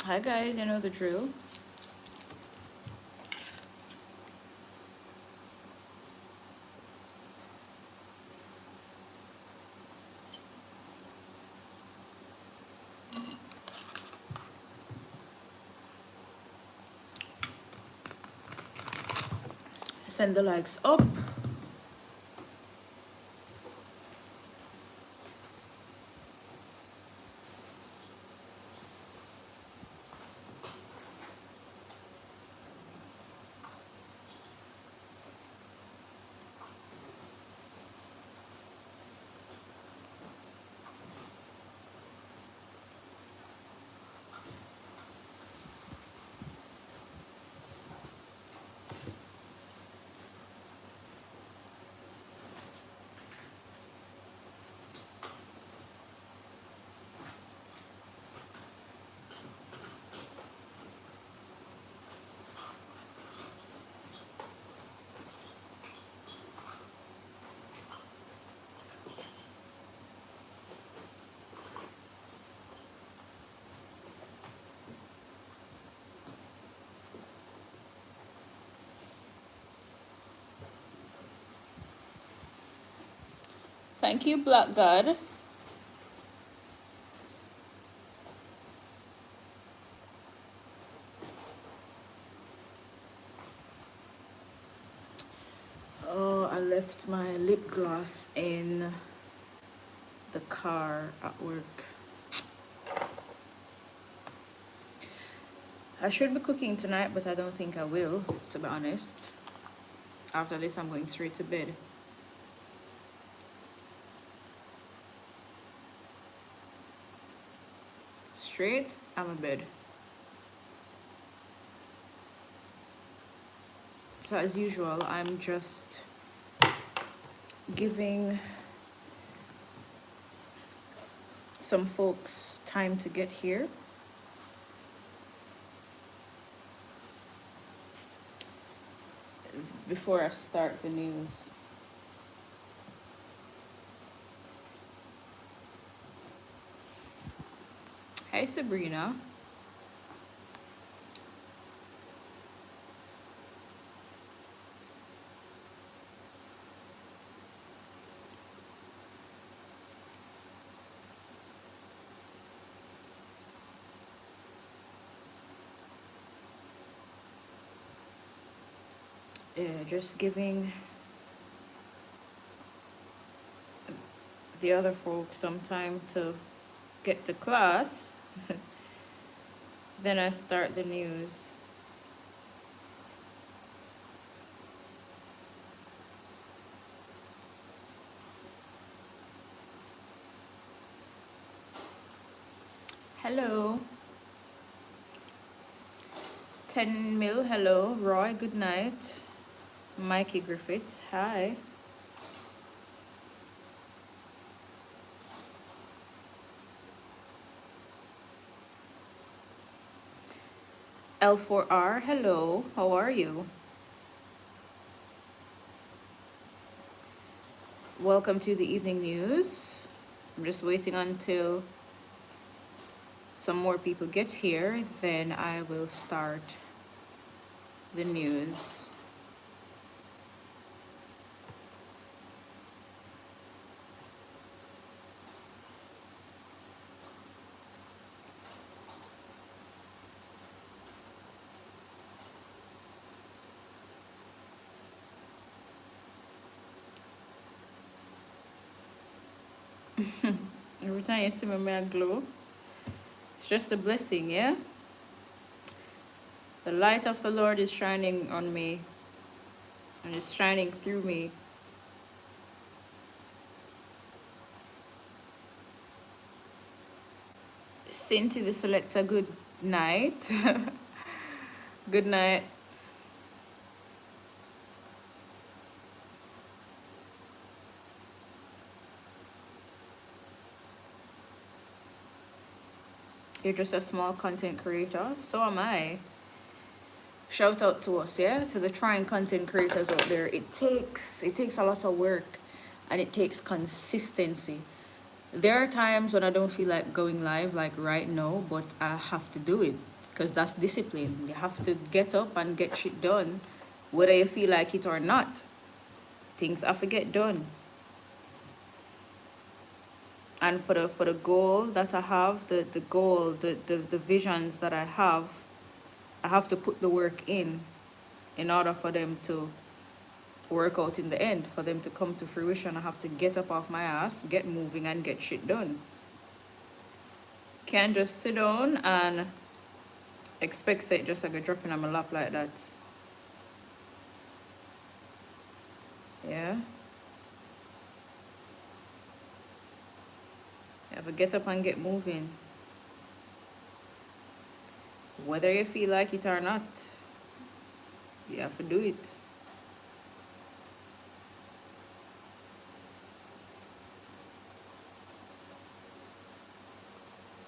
Hi guys, you know the drill. Send the likes up. Thank you, Black God. Oh, I left my lip gloss in the car at work. I should be cooking tonight, but I don't think I will, to be honest. After this, I'm going straight to bed. Straight, I'm in bed. So as usual, I'm just giving some folks time to get here before I start the news. Hey Sabrina. Yeah, just giving the other folks some time to get to class. Then I start the news. Hello. 10 mil, hello. Roy, good night. Mikey Griffiths, hi. L4R, hello. How are you? Welcome to the evening news. I'm just waiting until some more people get here, then I will start the news. Every time you see me, may I glow. It's just a blessing, yeah? The light of the Lord is shining on me and it's shining through me. Cindy the Selector, good night. Good night. You're just a small content creator. So am I. Shout out to us, yeah? To the trying content creators out there. It takes a lot of work and it takes consistency. There are times when I don't feel like going live like right now, but I have to do it. because that's discipline. You have to get up and get shit done, whether you feel like it or not. Things have to get done. And for the goal that I have, the visions that I have to put the work in order for them to work out in the end, for them to come to fruition. I have to get up off my ass, get moving, and get shit done. Can't just sit down and expect it just like a dropping on my lap like that. Yeah. You have to get up and get moving. Whether you feel like it or not, you have to do it.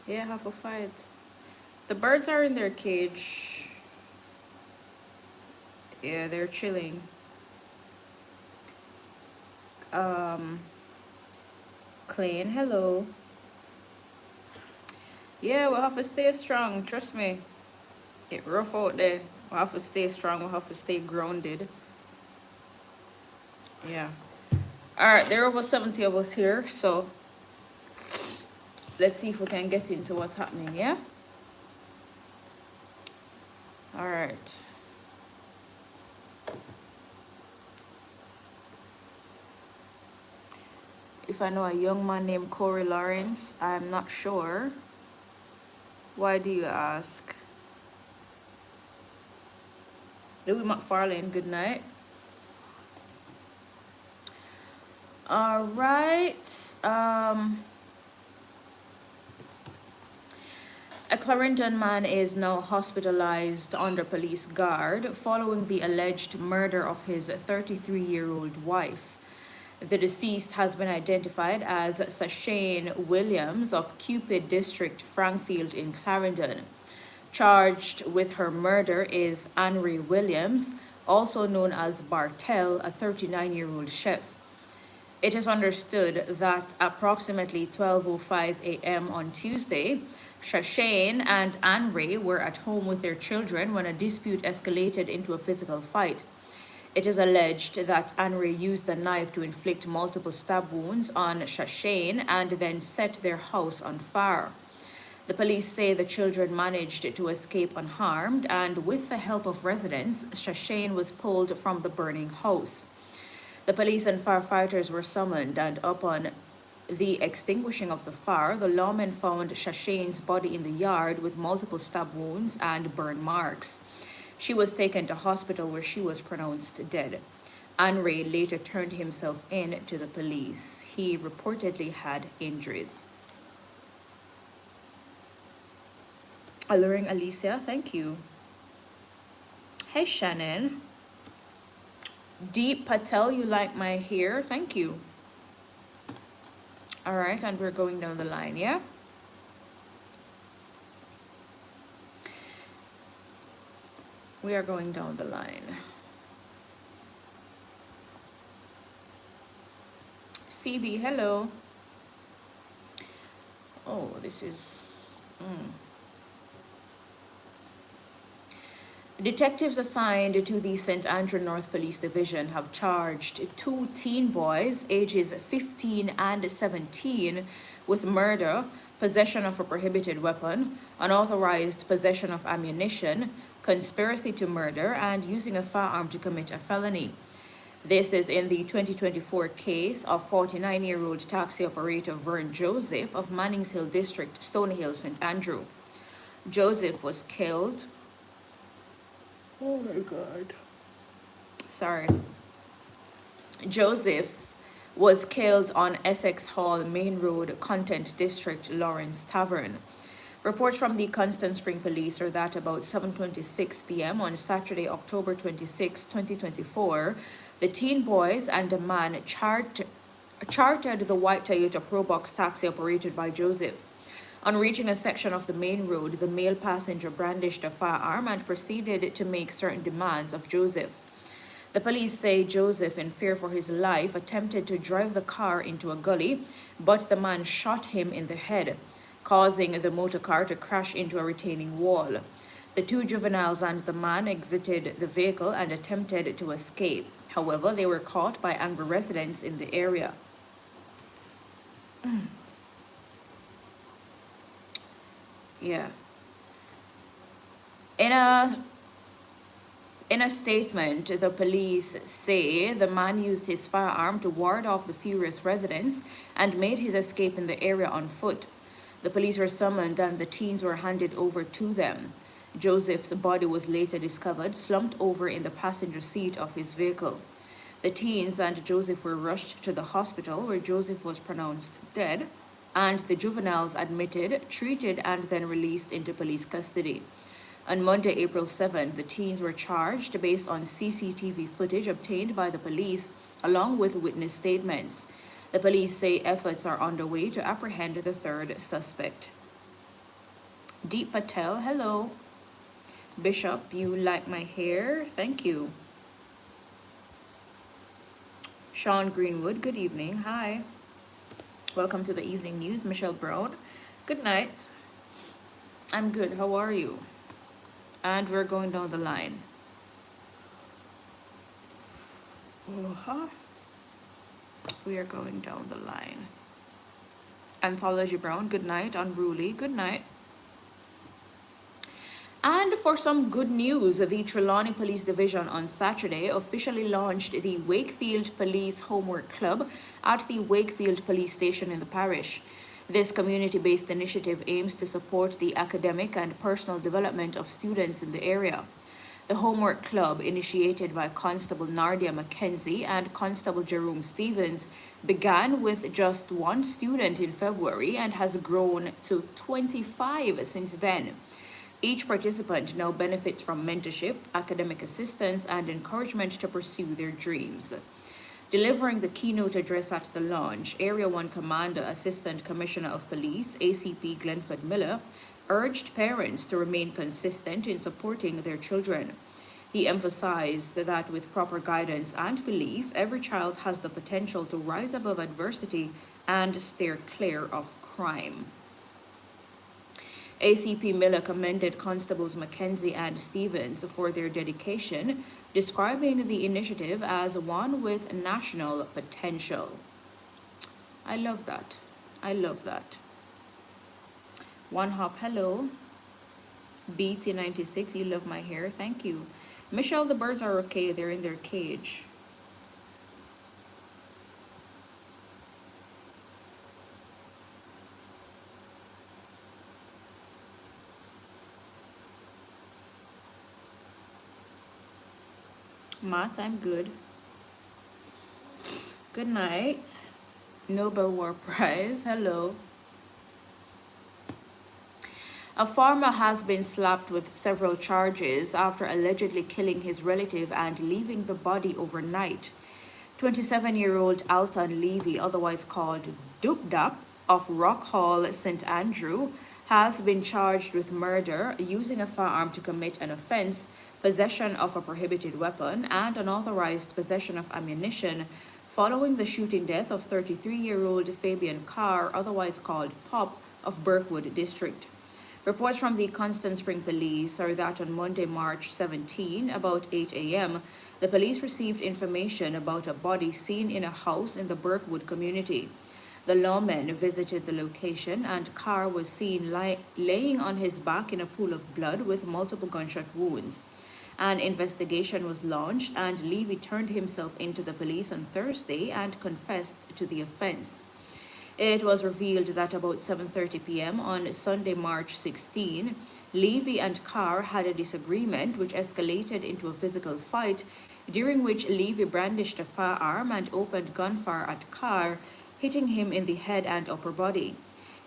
Yeah, have a fight. The birds are in their cage. Yeah, they're chilling. Clean, hello. Yeah, we'll have to stay strong, trust me. It's rough out there. We'll have to stay strong, we'll have to stay grounded. Yeah. Alright, there are over 70 of us here, so let's see if we can get into what's happening, yeah? Alright. If I know a young man named Corey Lawrence, I'm not sure. Why do you ask? Louis McFarlane, good night. Alright. A Clarendon man is now hospitalized under police guard following the alleged murder of his 33-year-old wife. The deceased has been identified as Sashane Williams of Cupid District, Frankfield in Clarendon. Charged with her murder is Anne-Marie Williams, also known as Bartel, a 39-year-old chef. It is understood that approximately 12:05 a.m. on Tuesday, Sashane and Anne-Marie were at home with their children when a dispute escalated into a physical fight. It is alleged that Anne-Marie used a knife to inflict multiple stab wounds on Sashane and then set their house on fire. The police say the children managed to escape unharmed, and with the help of residents, Sashane was pulled from the burning house. The police and firefighters were summoned, and upon the extinguishing of the fire, the lawmen found Sashane's body in the yard with multiple stab wounds and burn marks. She was taken to hospital where she was pronounced dead. Anne-Marie later turned himself in to the police. He reportedly had injuries. Alluring Alicia, thank you. Hey Shannon. Deep Patel, you like my hair? Thank you. All right, and we're going down the line, yeah? We are going down the line. CB, hello. Oh, this is... Detectives assigned to the St. Andrew North Police Division have charged 2 teen boys, ages 15 and 17, with murder, possession of a prohibited weapon, unauthorized possession of ammunition, conspiracy to murder, and using a firearm to commit a felony. This is in the 2024 case of 49-year-old taxi operator Vern Joseph of Mannings Hill District, Stonehill, St. Andrew. Joseph was killed. Oh my God. Sorry. Joseph was killed on Essex Hall Main Road, Content District, Lawrence Tavern. Reports from the Constant Spring Police are that about 7:26 p.m. on Saturday, October 26, 2024, the teen boys and a man chartered the white Toyota Probox taxi operated by Joseph. On reaching a section of the main road, the male passenger brandished a firearm and proceeded to make certain demands of Joseph. The police say Joseph, in fear for his life, attempted to drive the car into a gully, but the man shot him in the head, causing the motor car to crash into a retaining wall. The two juveniles and the man exited the vehicle and attempted to escape. However, they were caught by angry residents in the area. Yeah. In a In a statement, the police say the man used his firearm to ward off the furious residents and made his escape in the area on foot. The police were summoned and the teens were handed over to them. Joseph's body was later discovered slumped over in the passenger seat of his vehicle. The teens and Joseph were rushed to the hospital where Joseph was pronounced dead and the juveniles admitted, treated, and then released into police custody. On Monday, April 7th, the teens were charged based on CCTV footage obtained by the police along with witness statements. The police say efforts are underway to apprehend the third suspect. Deep Patel, hello. Bishop, you like my hair? Thank you. Sean Greenwood, good evening. Hi. Welcome to the evening news. Michelle Brown, good night. I'm good. How are you? And we're going down the line. We are going down the line. Anthology Brown, good night. Unruly, good night. And for some good news, the Trelawney Police Division on Saturday officially launched the Wakefield Police Homework Club at the Wakefield Police Station in the parish. This community-based initiative aims to support the academic and personal development of students in the area. The Homework Club, initiated by Constable Nardia McKenzie and Constable Jerome Stevens, began with just one student in February and has grown to 25 since then. Each participant now benefits from mentorship, academic assistance, and encouragement to pursue their dreams. Delivering the keynote address at the launch, Area 1 Commander Assistant Commissioner of Police, ACP Glenford Miller, urged parents to remain consistent in supporting their children. He emphasized that with proper guidance and belief, every child has the potential to rise above adversity and steer clear of crime. ACP Miller commended Constables McKenzie and Stevens for their dedication, describing the initiative as one with national potential. I love that. I love that. One Hop, hello. BT96, you love my hair. Thank you. Michelle, the birds are okay. They're in their cage. Matt, I'm good. Good night. Nobel War Prize, hello. A farmer has been slapped with several charges after allegedly killing his relative and leaving the body overnight. 27-year-old Alton Levy, otherwise called Doop Dap, of Rock Hall, St. Andrew, has been charged with murder, using a firearm to commit an offense, possession of a prohibited weapon, and unauthorized possession of ammunition, following the shooting death of 33-year-old Fabian Carr, otherwise called Pop, of Burkwood District. Reports from the Constant Spring Police are that on Monday, March 17, about 8 a.m., the police received information about a body seen in a house in the Burkwood community. The lawmen visited the location and Carr was seen laying on his back in a pool of blood with multiple gunshot wounds. An investigation was launched and Levy turned himself into the police on Thursday and confessed to the offense. It was revealed that about 7:30 p.m. on Sunday, March 16, Levy and Carr had a disagreement which escalated into a physical fight, during which Levy brandished a firearm and opened gunfire at Carr, hitting him in the head and upper body.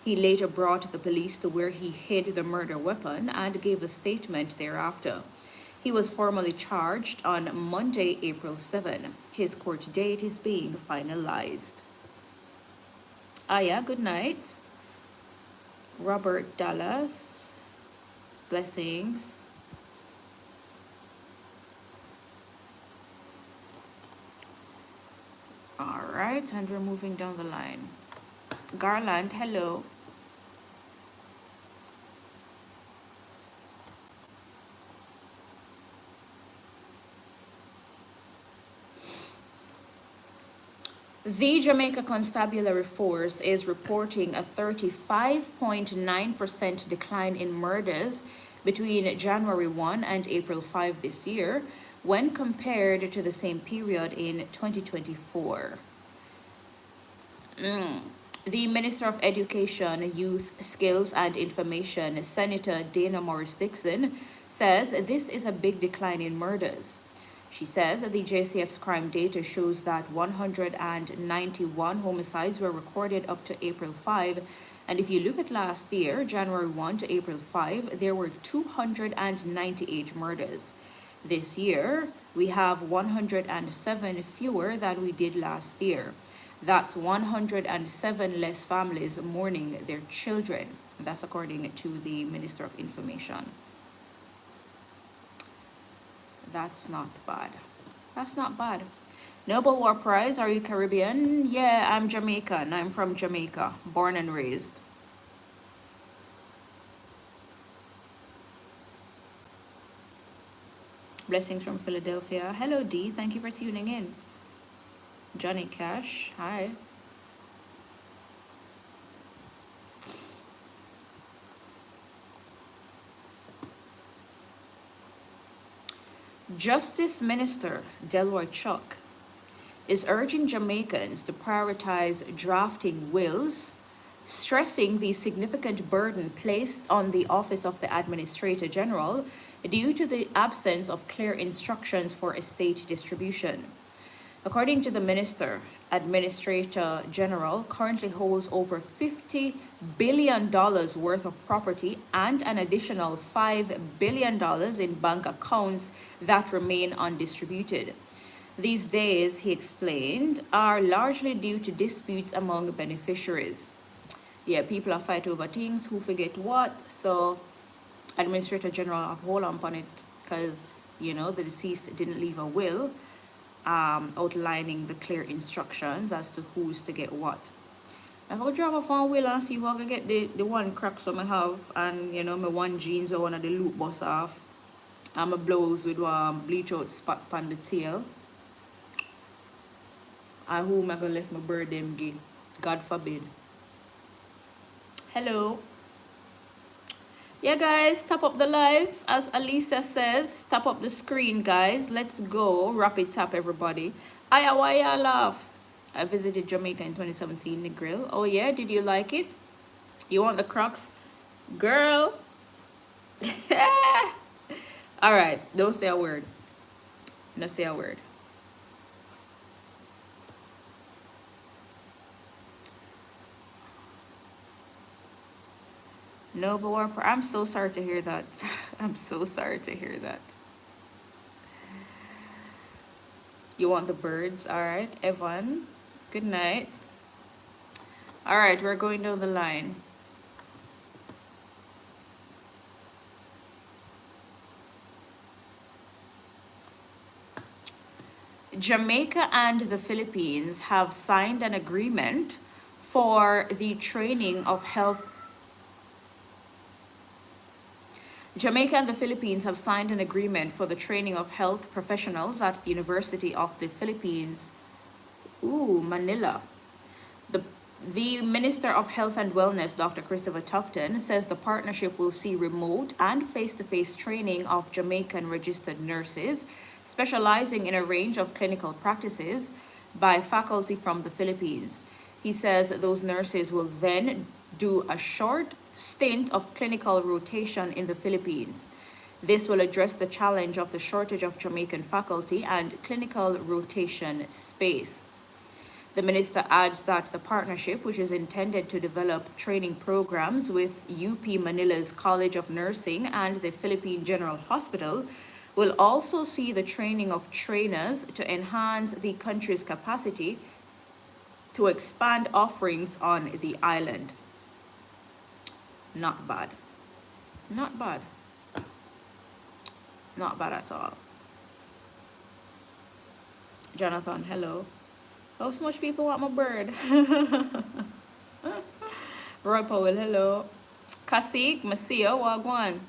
He later brought the police to where he hid the murder weapon and gave a statement thereafter. He was formally charged on Monday, April 7. His court date is being finalized. Aya, good night. Robert Dallas, blessings. All right, and we're moving down the line. Garland, hello. The Jamaica Constabulary Force is reporting a 35.9% decline in murders between January 1 and April 5 this year when compared to the same period in 2024. The Minister of Education, Youth, Skills and Information, Senator Dana Morris Dixon, says this is a big decline in murders. She says the JCF's crime data shows that 191 homicides were recorded up to April 5, and if you look at last year, January 1 to April 5, there were 298 murders. This year, we have 107 fewer than we did last year. That's 107 less families mourning their children. That's according to the Minister of Information. That's not bad. That's not bad. Nobel War Prize, are you Caribbean? Yeah, I'm Jamaican. I'm from Jamaica, born and raised. Blessings from Philadelphia. Hello, D. Thank you for tuning in. Johnny Cash, hi. Justice Minister Delroy Chuck is urging Jamaicans to prioritize drafting wills, stressing the significant burden placed on the Office of the Administrator General due to the absence of clear instructions for estate distribution. According to the minister, Administrator General currently holds over $50 billion worth of property and an additional $5 billion in bank accounts that remain undistributed. These days, he explained, are largely due to disputes among beneficiaries. Yeah, people are fighting over things, who forget what, so Administrator General have hold on it because, you know, the deceased didn't leave a will outlining the clear instructions as to who's to get what. I'm going to drop off on will and see if I can get the one cracks I have, and, you know, my one jeans or one of the loop bust off, and my blouse with one bleach out spot on the tail. And who am I going to let my bird them give? God forbid. Hello. Yeah, guys, tap up the live. As Alisa says, tap up the screen, guys. Let's go. Rapid tap, everybody. Aya, why y'all laugh? I visited Jamaica in 2017, the grill. Oh, yeah? Did you like it? You want the Crocs? Girl. All right. Don't say a word. Don't say a word. No, but I'm so sorry to hear that. I'm so sorry to hear that. You want the birds? All right, Evan. Good night. All right, we're going down the line. Jamaica and the Philippines have signed an agreement for the training of health. Jamaica and the Philippines have signed an agreement for the training of health professionals at the University of the Philippines, Manila. The Minister of Health and Wellness, Dr. Christopher Tufton, says the partnership will see remote and face-to-face training of Jamaican registered nurses, specializing in a range of clinical practices by faculty from the Philippines. He says those nurses will then do a short stint of clinical rotation in the Philippines. This will address the challenge of the shortage of Jamaican faculty and clinical rotation space. The minister adds that the partnership, which is intended to develop training programs with UP Manila's College of Nursing and the Philippine General Hospital, will also see the training of trainers to enhance the country's capacity to expand offerings on the island. Not bad. Not bad. Not bad at all. Jonathan, hello. Oh, so much people want my bird. Roy Powell, hello. Kasik, Masio, Wagwan.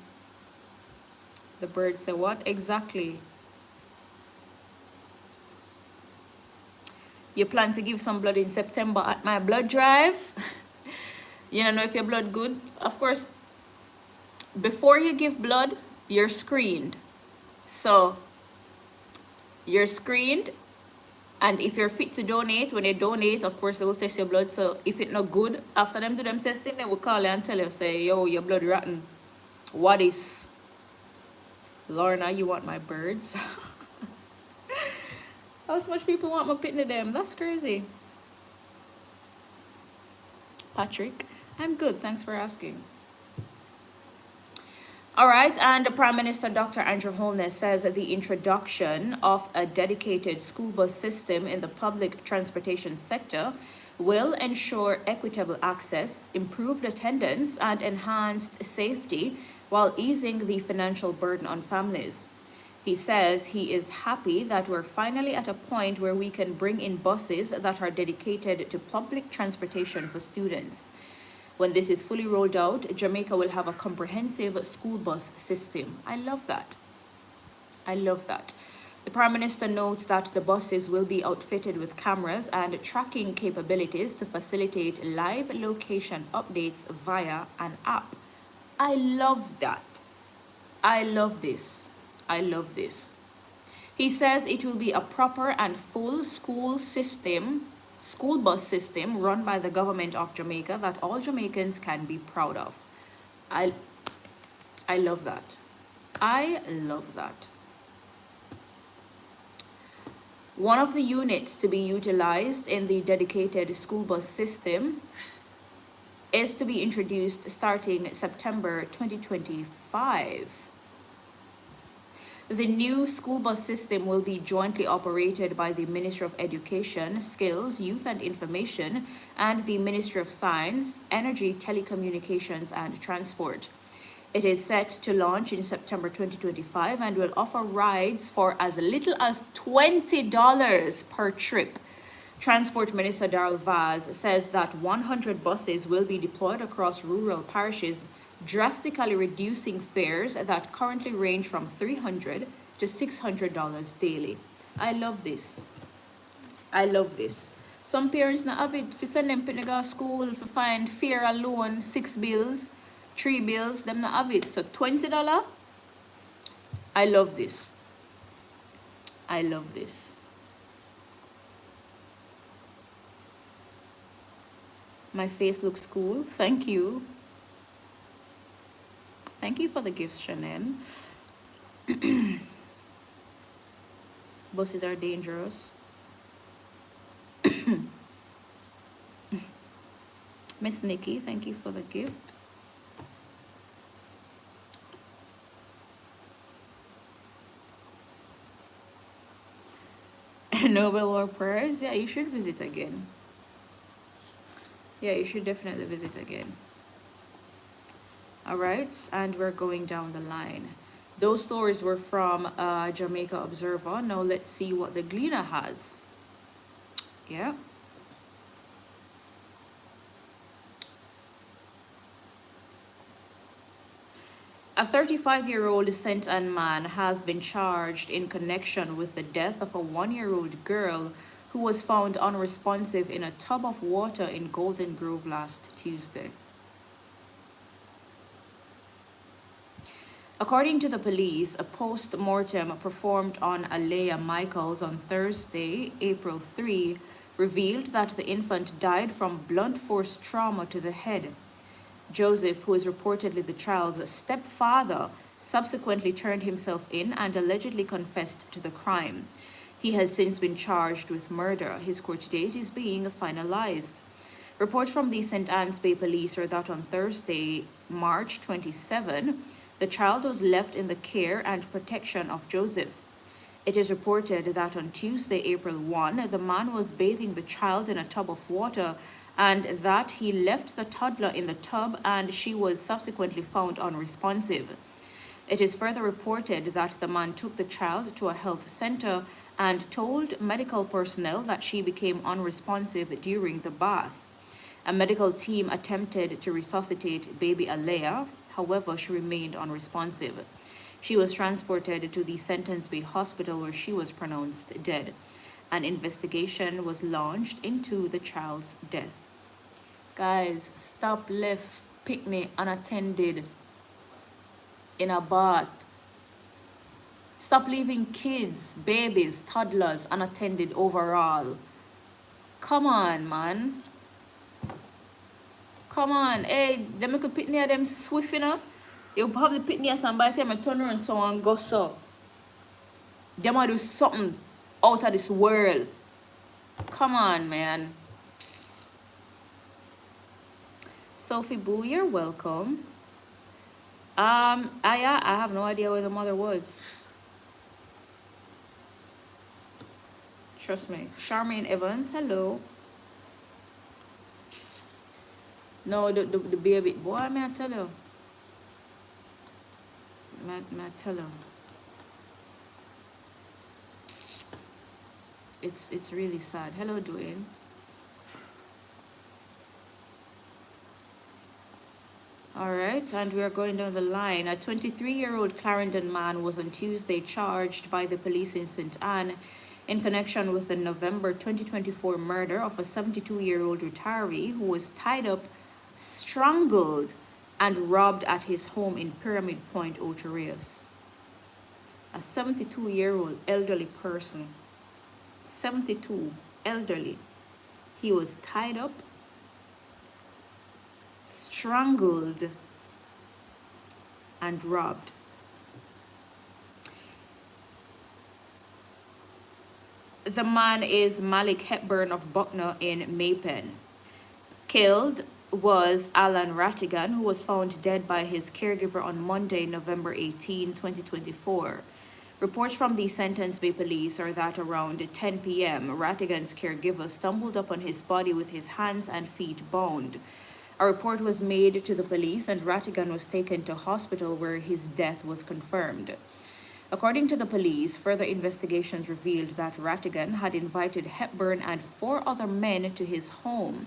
The bird said, what exactly? You plan to give some blood in September at my blood drive. You don't know if your blood good. Of course, before you give blood, you're screened. So you're screened, and if you're fit to donate, when they donate, of course they will test your blood. So if it's not good, after them do them testing, they will call you and tell you, say, yo, your blood rotten. What is? Lorna, you want my birds? How much people want my pitney them? That's crazy. Patrick, I'm good. Thanks for asking. All right, and the Prime Minister, Dr. Andrew Holness, says that the introduction of a dedicated school bus system in the public transportation sector will ensure equitable access, improved attendance, and enhanced safety while easing the financial burden on families. He says he is happy that we're finally at a point where we can bring in buses that are dedicated to public transportation for students. When this is fully rolled out, Jamaica will have a comprehensive school bus system. I love that. I love that. The Prime Minister notes that the buses will be outfitted with cameras and tracking capabilities to facilitate live location updates via an app. I love that. I love this. I love this. He says it will be a proper and full school bus system run by the government of Jamaica that all Jamaicans can be proud of. I love that. I love that. One of the units to be utilized in the dedicated school bus system is to be introduced starting September 2025. The new school bus system will be jointly operated by the Ministry of Education, Skills, Youth and Information, and the Ministry of Science, Energy, Telecommunications and Transport. It is set to launch in September 2025 and will offer rides for as little as $20 per trip. Transport Minister Darrell Vaz says that 100 buses will be deployed across rural parishes, drastically reducing fares that currently range from $300 to $600 daily. I love this. I love this. Some parents now have it for send them to go to school for find fare alone, 6 bills, 3 bills, them not have it. So $20. I love this. I love this. My face looks cool. Thank you. Thank you for the gifts, Shannon. Buses are dangerous. Miss Nikki, thank you for the gift. Nobel War Prize? Yeah, you should visit again. Yeah, you should definitely visit again. All right, and we're going down the line. Those stories were from Jamaica Observer. Now let's see what the Gleaner has. Yeah. A 35-year-old St. Anne man has been charged in connection with the death of a 1-year-old girl who was found unresponsive in a tub of water in Golden Grove last Tuesday. According to the police, a post-mortem performed on Alea Michaels on Thursday, April 3, revealed that the infant died from blunt force trauma to the head. Joseph, who is reportedly the child's stepfather, subsequently turned himself in and allegedly confessed to the crime. He has since been charged with murder. His court date is being finalized. Reports from the St. Anne's Bay Police are that on Thursday, March 27, the child was left in the care and protection of Joseph. It is reported that on Tuesday, April 1, the man was bathing the child in a tub of water and that he left the toddler in the tub and she was subsequently found unresponsive. It is further reported that the man took the child to a health center and told medical personnel that she became unresponsive during the bath. A medical team attempted to resuscitate baby Alea. However, she remained unresponsive. She was transported to the Sentence Bay Hospital where she was pronounced dead. An investigation was launched into the child's death. Guys, stop left picnic unattended in a bath. Stop leaving kids, babies, toddlers unattended overall. Come on, man. Come on. Hey, them make a picnic them swift, you know? You have the picnic and by the time I turn around so and go so. They might do something out of this world. Come on, man. Sophie Boo, you're welcome. I have no idea where the mother was. Trust me. Charmaine Evans, hello. No, the baby. Boy, may I tell you? May I tell you? It's really sad. Hello, Dwayne. All right, and we are going down the line. A 23-year-old Clarendon man was on Tuesday charged by the police in St. Anne in connection with the November 2024 murder of a 72-year-old retiree who was tied up, strangled, and robbed at his home in Pyramid Point, Ocho Rios. A 72-year-old elderly person, 72, elderly. He was tied up, strangled, and robbed. The man is Malik Hepburn of Buckner in Maypen. Killed was Alan Rattigan, who was found dead by his caregiver on Monday, November 18, 2024. Reports from the Sentence Bay police are that around 10 p.m., Rattigan's caregiver stumbled upon his body with his hands and feet bound. A report was made to the police and Rattigan was taken to hospital where his death was confirmed. According to the police, further investigations revealed that Rattigan had invited Hepburn and 4 other men to his home.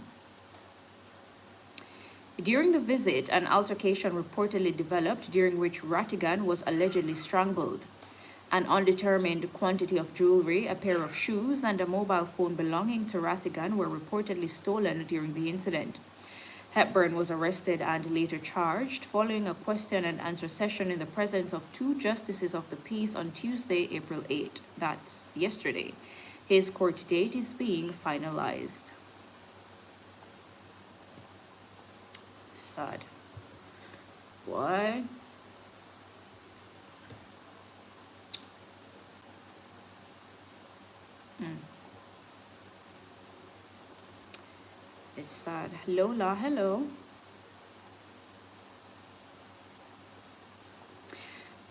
During the visit, an altercation reportedly developed during which Rattigan was allegedly strangled. An undetermined quantity of jewelry, a pair of shoes, and a mobile phone belonging to Rattigan were reportedly stolen during the incident. Hepburn was arrested and later charged following a question and answer session in the presence of 2 justices of the peace on Tuesday, April 8. That's yesterday. His court date is being finalized. Sad. What? It's sad. Lola, hello.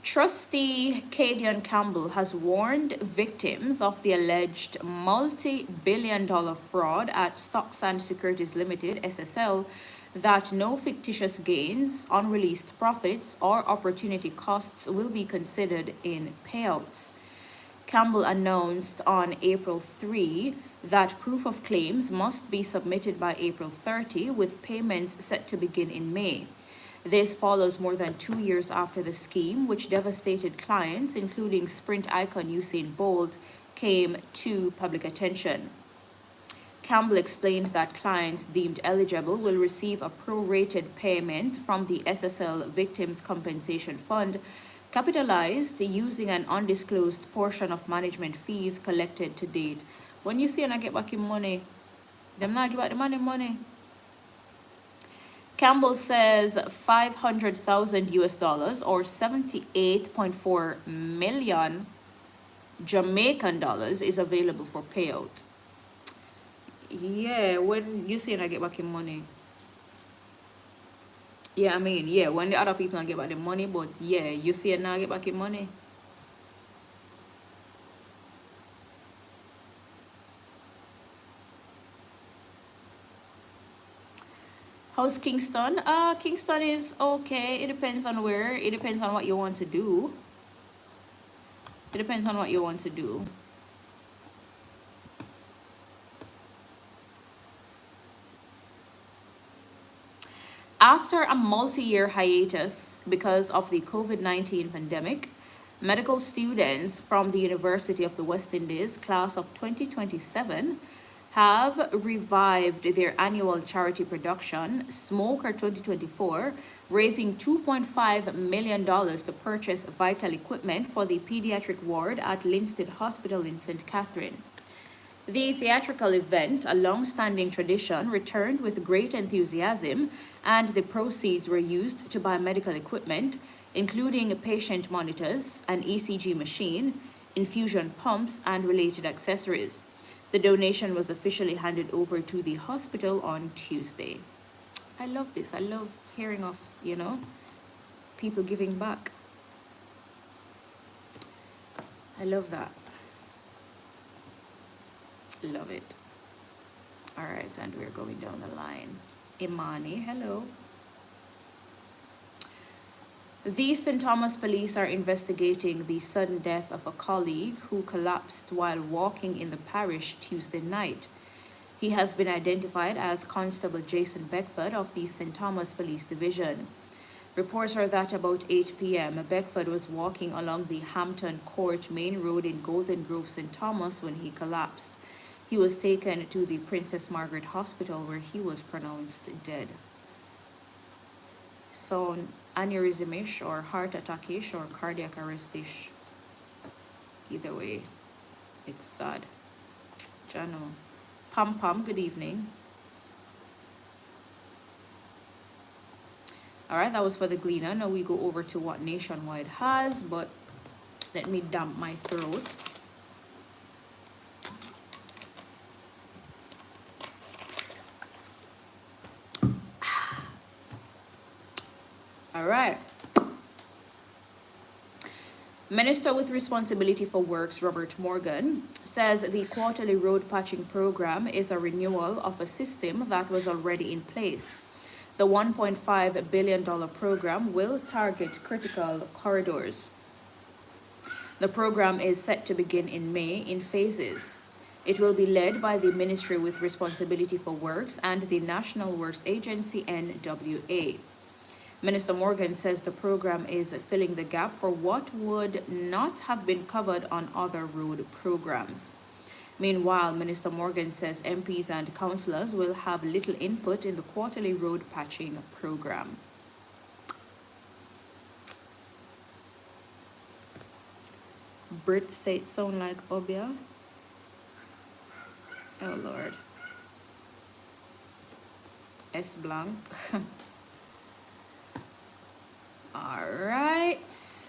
Trustee Cadian Campbell has warned victims of the alleged multi-billion-dollar fraud at Stocksand Securities Limited, SSL, that no fictitious gains, unreleased profits, or opportunity costs will be considered in payouts. Campbell announced on April 3 that proof of claims must be submitted by April 30, with payments set to begin in May. This follows more than 2 years after the scheme, which devastated clients, including Sprint icon Usain Bolt, came to public attention. Campbell explained that clients deemed eligible will receive a prorated payment from the SSL Victims Compensation Fund, capitalized using an undisclosed portion of management fees collected to date. When you see and I get back in money, them not give back the money. Campbell says 500,000 US dollars or 78.4 million Jamaican dollars is available for payout. Yeah, when you see and I get back in money. Yeah, I mean, yeah, when the other people get back the money, but yeah, you see and now get back in money. How's Kingston? Kingston is okay. It depends on where. It depends on what you want to do. It depends on what you want to do. After a multi-year hiatus because of the COVID-19 pandemic, Medical students from the University of the West Indies, class of 2027, have revived their annual charity production, Smoker 2024, raising $2.5 million to purchase vital equipment for the pediatric ward at Linstead Hospital in St. Catherine. The theatrical event, a long-standing tradition, returned with great enthusiasm, and the proceeds were used to buy medical equipment, including patient monitors, an ECG machine, infusion pumps, and related accessories. The donation was officially handed over to the hospital on Tuesday. I love this. I love hearing of, people giving back. I love that. Love it. All right, and we're going down the line. Imani, hello. The St. Thomas police are investigating the sudden death of a colleague who collapsed while walking in the parish Tuesday night. He has been identified as Constable Jason Beckford of the St. Thomas Police Division. Reports are that about 8 p.m., Beckford was walking along the Hampton Court Main Road in Golden Grove, St. Thomas, when he collapsed. He was taken to the Princess Margaret Hospital, where he was pronounced dead. So, aneurysm-ish or heart attack-ish or cardiac arrest-ish. Either way, it's sad. Jano. Pam Pam, good evening. All right, that was for the Gleaner. Now we go over to what Nationwide has, but let me damp my throat. All right. Minister with responsibility for works, Robert Morgan, says the quarterly road patching program is a renewal of a system that was already in place. The $1.5 billion program will target critical corridors. The program is set to begin in May in phases. It will be led by the Ministry with responsibility for works and the National Works Agency, NWA. Minister Morgan says the program is filling the gap for what would not have been covered on other road programs. Meanwhile, Minister Morgan says MPs and councillors will have little input in the quarterly road patching program. Brit say it sound like Obia. Oh Lord. S blank. All right.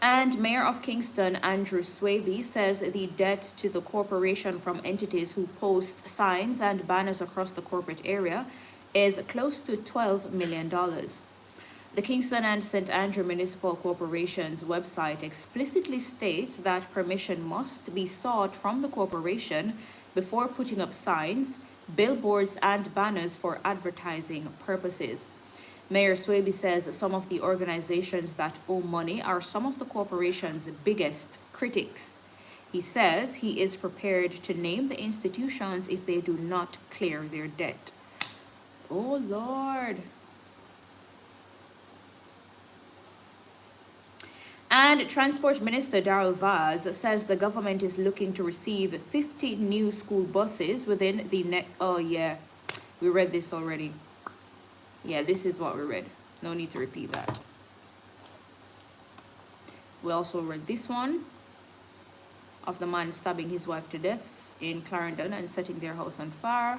And Mayor of Kingston, Andrew Swaby, says the debt to the corporation from entities who post signs and banners across the corporate area is close to $12 million. The Kingston and St. Andrew Municipal Corporation's website explicitly states that permission must be sought from the corporation before putting up signs, billboards, and banners for advertising purposes. Mayor Swaby says some of the organizations that owe money are some of the corporation's biggest critics. He says he is prepared to name the institutions if they do not clear their debt. Oh, Lord. And Transport Minister Darrell Vaz says the government is looking to receive 50 new school buses within the next... Oh, yeah. We read this already. Yeah, this is what we read. No need to repeat that. We also read this one of the man stabbing his wife to death in Clarendon and setting their house on fire.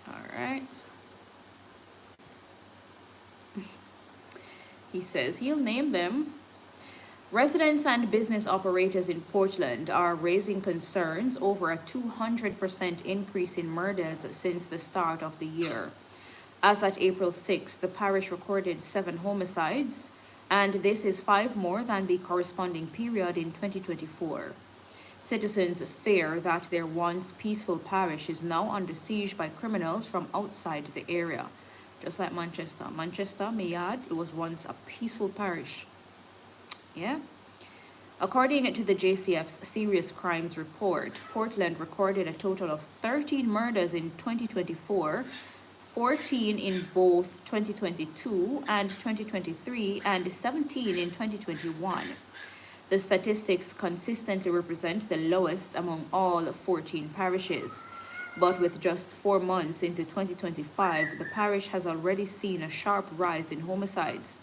All right. He says he'll name them. Residents and business operators in Portland are raising concerns over a 200% increase in murders since the start of the year. As at April 6, the parish recorded 7 homicides, and this is 5 more than the corresponding period in 2024. Citizens fear that their once peaceful parish is now under siege by criminals from outside the area. just like Manchester. Manchester, Mayad, it was once a peaceful parish. Yeah. According to the JCF's Serious Crimes Report, Portland recorded a total of 13 murders in 2024, 14 in both 2022 and 2023, and 17 in 2021. The statistics consistently represent the lowest among all 14 parishes. But with just 4 months into 2025, the parish has already seen a sharp rise in homicides.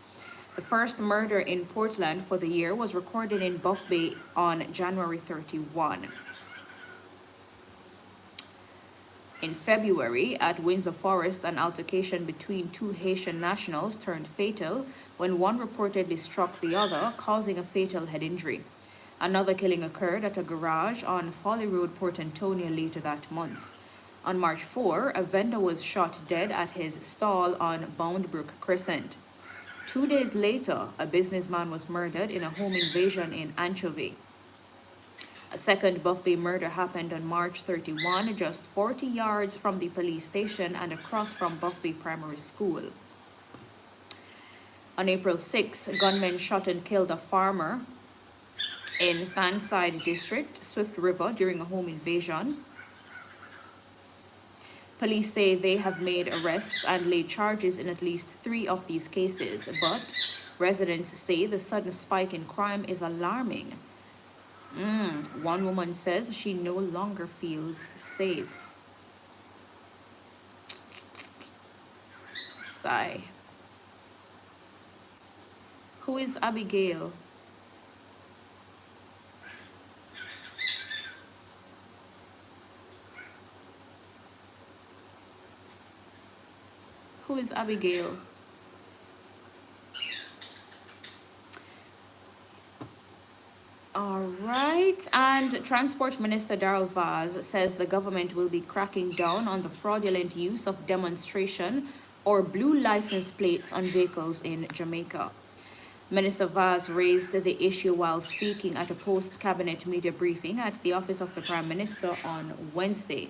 The first murder in Portland for the year was recorded in Buff Bay on January 31. In February, at Windsor Forest, an altercation between two Haitian nationals turned fatal when one reportedly struck the other, causing a fatal head injury. Another killing occurred at a garage on Folly Road, Port Antonio later that month. On March 4, a vendor was shot dead at his stall on Boundbrook Crescent. 2 days later, a businessman was murdered in a home invasion in Anchovy. A second Buff Bay murder happened on March 31, just 40 yards from the police station and across from Buff Bay Primary School. On April 6, gunmen shot and killed a farmer in Fanside District, Swift River, during a home invasion. Police say they have made arrests and laid charges in at least 3 of these cases, but residents say the sudden spike in crime is alarming. One woman says she no longer feels safe. Sigh. Who is Abigail? Who is Abigail? All right, and Transport Minister Darrell Vaz says the government will be cracking down on the fraudulent use of demonstration or blue license plates on vehicles in Jamaica. Minister Vaz raised the issue while speaking at a post-cabinet media briefing at the office of the Prime Minister on Wednesday.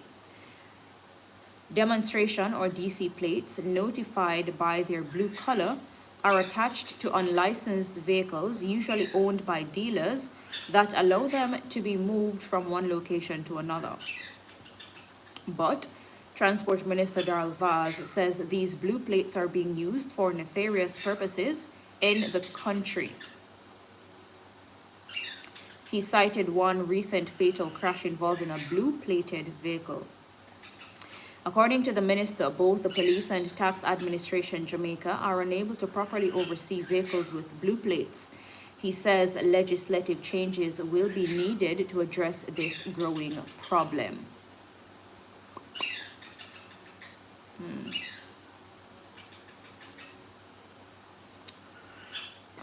Demonstration or DC plates notified by their blue color are attached to unlicensed vehicles, usually owned by dealers, that allow them to be moved from one location to another. But Transport Minister Darrell Vaz says these blue plates are being used for nefarious purposes in the country. He cited one recent fatal crash involving a blue-plated vehicle. According to the minister, both the Police and Tax Administration Jamaica are unable to properly oversee vehicles with blue plates. He says legislative changes will be needed to address this growing problem.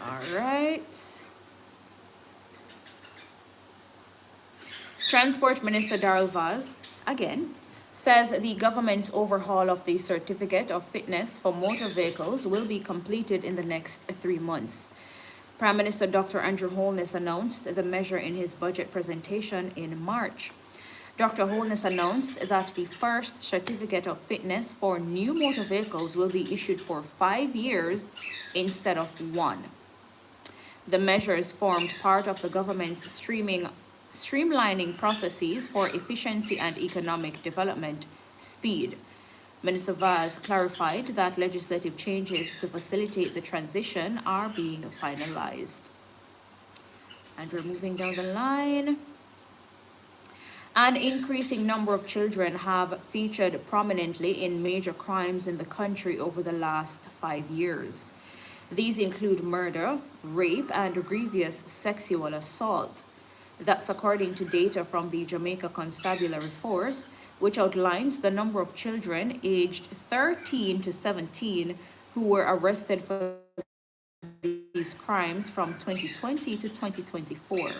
All right. Transport Minister Darrell Vaz, again, says the government's overhaul of the Certificate of Fitness for motor vehicles will be completed in the next 3 months. Prime Minister Dr. Andrew Holness announced the measure in his budget presentation in March. Dr. Holness announced that the first Certificate of Fitness for new motor vehicles will be issued for 5 years instead of 1. The measures formed part of the government's streamlining processes for efficiency and economic development, SPEED. Minister Vaz clarified that legislative changes to facilitate the transition are being finalized. And we're moving down the line. An increasing number of children have featured prominently in major crimes in the country over the last 5 years. These include murder, rape, and grievous sexual assault. That's according to data from the Jamaica Constabulary Force, which outlines the number of children aged 13 to 17 who were arrested for these crimes from 2020 to 2024.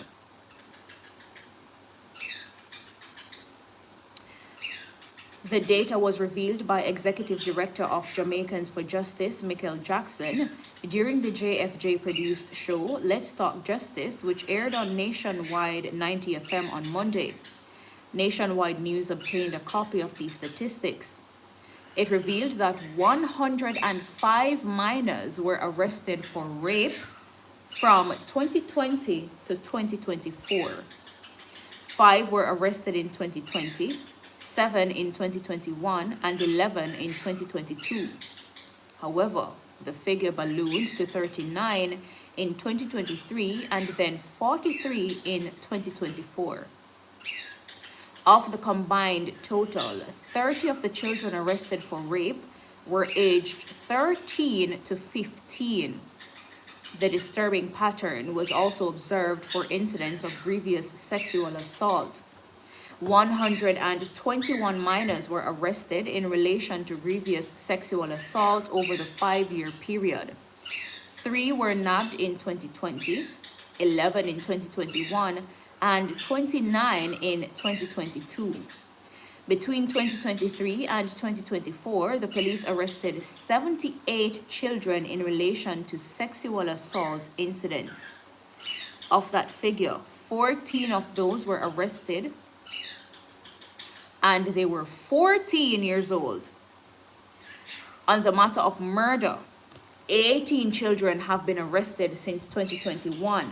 The data was revealed by Executive Director of Jamaicans for Justice, Michael Jackson, during the JFJ-produced show Let's Talk Justice, which aired on Nationwide 90 FM on Monday. Nationwide News obtained a copy of these statistics. It revealed that 105 minors were arrested for rape from 2020 to 2024. 5 were arrested in 2020, 7 in 2021, and 11 in 2022. However, the figure ballooned to 39 in 2023 and then 43 in 2024. Of the combined total, 30 of the children arrested for rape were aged 13 to 15. The disturbing pattern was also observed for incidents of grievous sexual assault. 121 minors were arrested in relation to grievous sexual assault over the 5-year period. 3 were nabbed in 2020, 11 in 2021, and 29 in 2022. Between 2023 and 2024, the police arrested 78 children in relation to sexual assault incidents. Of that figure, 14 of those were arrested and they were 14 years old. On the matter of murder, 18 children have been arrested since 2021.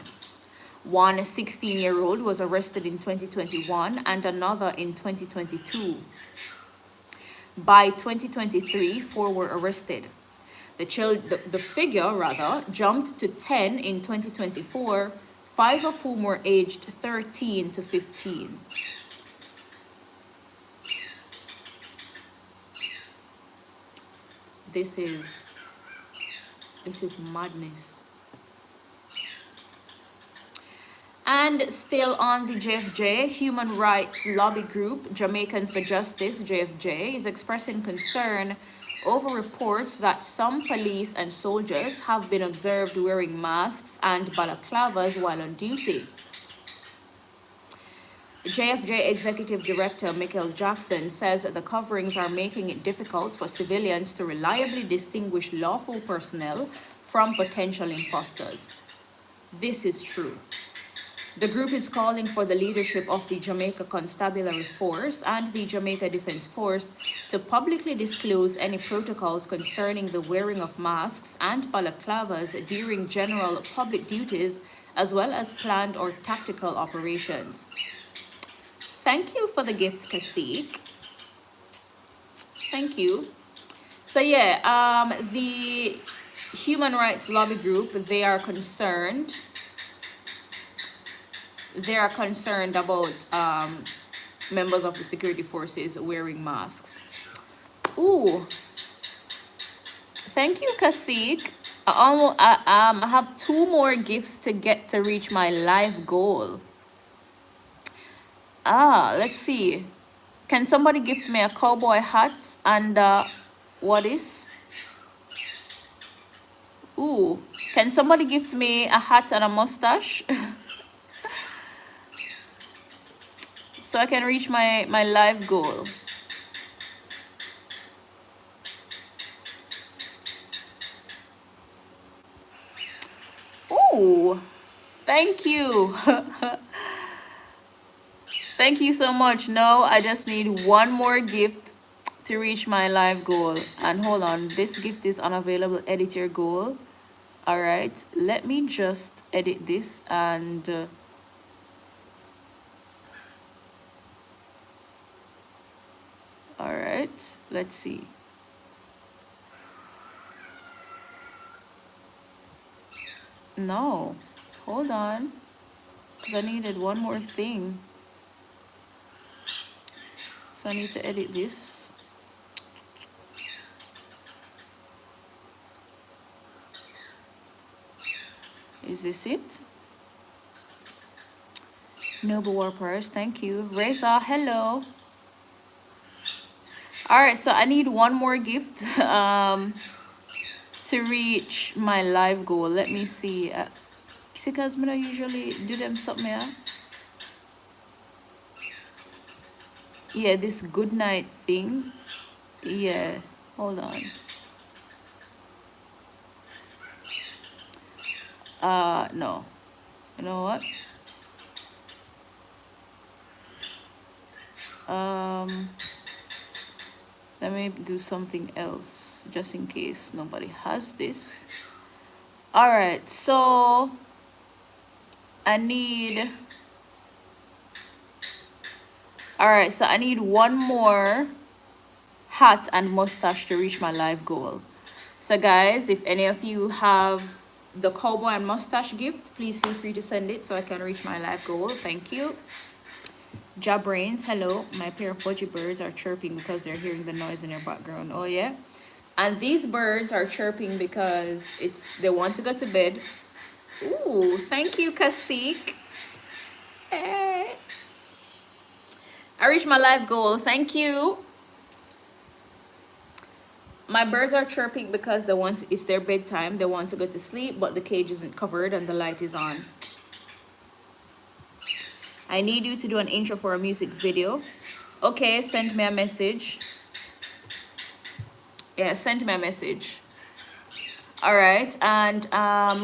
One 16-year-old was arrested in 2021 and another in 2022. By 2023, 4 were arrested. The figure jumped to 10 in 2024, 5 of whom were aged 13 to 15. This is madness. And still on the JFJ, human rights lobby group Jamaicans for Justice, JFJ, is expressing concern over reports that some police and soldiers have been observed wearing masks and balaclavas while on duty. JFJ Executive Director Michael Jackson says the coverings are making it difficult for civilians to reliably distinguish lawful personnel from potential imposters. This is true. The group is calling for the leadership of the Jamaica Constabulary Force and the Jamaica Defense Force to publicly disclose any protocols concerning the wearing of masks and balaclavas during general public duties, as well as planned or tactical operations. Thank you for the gift, Kasik. Thank you. So yeah, the human rights lobby group, they are concerned about members of the security forces wearing masks. Ooh, thank you, Kasik. I have 2 more gifts to get to reach my live goal. Let's see. Can somebody gift me a cowboy hat and what is? Ooh, can somebody gift me a hat and a mustache? So I can reach my live goal. Ooh, thank you. Thank you so much. No, I just need 1 more gift to reach my live goal. And hold on, this gift is unavailable. Edit your goal. All right, let me just edit this and all right, let's see. No, hold on, because I needed 1 more thing. So I need to edit this. Is this it? Noble Warpers, thank you. Reza, hello. All right, so I need 1 more gift to reach my live goal. Let me see. Because I don't usually do them something here. Yeah, this good night thing. Yeah, hold on. No. You know what? Let me do something else just in case nobody has this. All right, so I need, all right, so I need one more hat and mustache to reach my live goal. So guys, if any of you have the cowboy and mustache gift, please feel free to send it so I can reach my live goal. Thank you. Jabrains, hello. My pair of budgie birds are chirping because they're hearing the noise in their background. Oh yeah. And these birds are chirping because they want to go to bed. Ooh, thank you, Kasik. Eh. I reached my life goal. Thank you. My birds are chirping because it's their bedtime. They want to go to sleep, but the cage isn't covered and the light is on. I need you to do an intro for a music video. Okay, send me a message. Yeah, send me a message. All right, and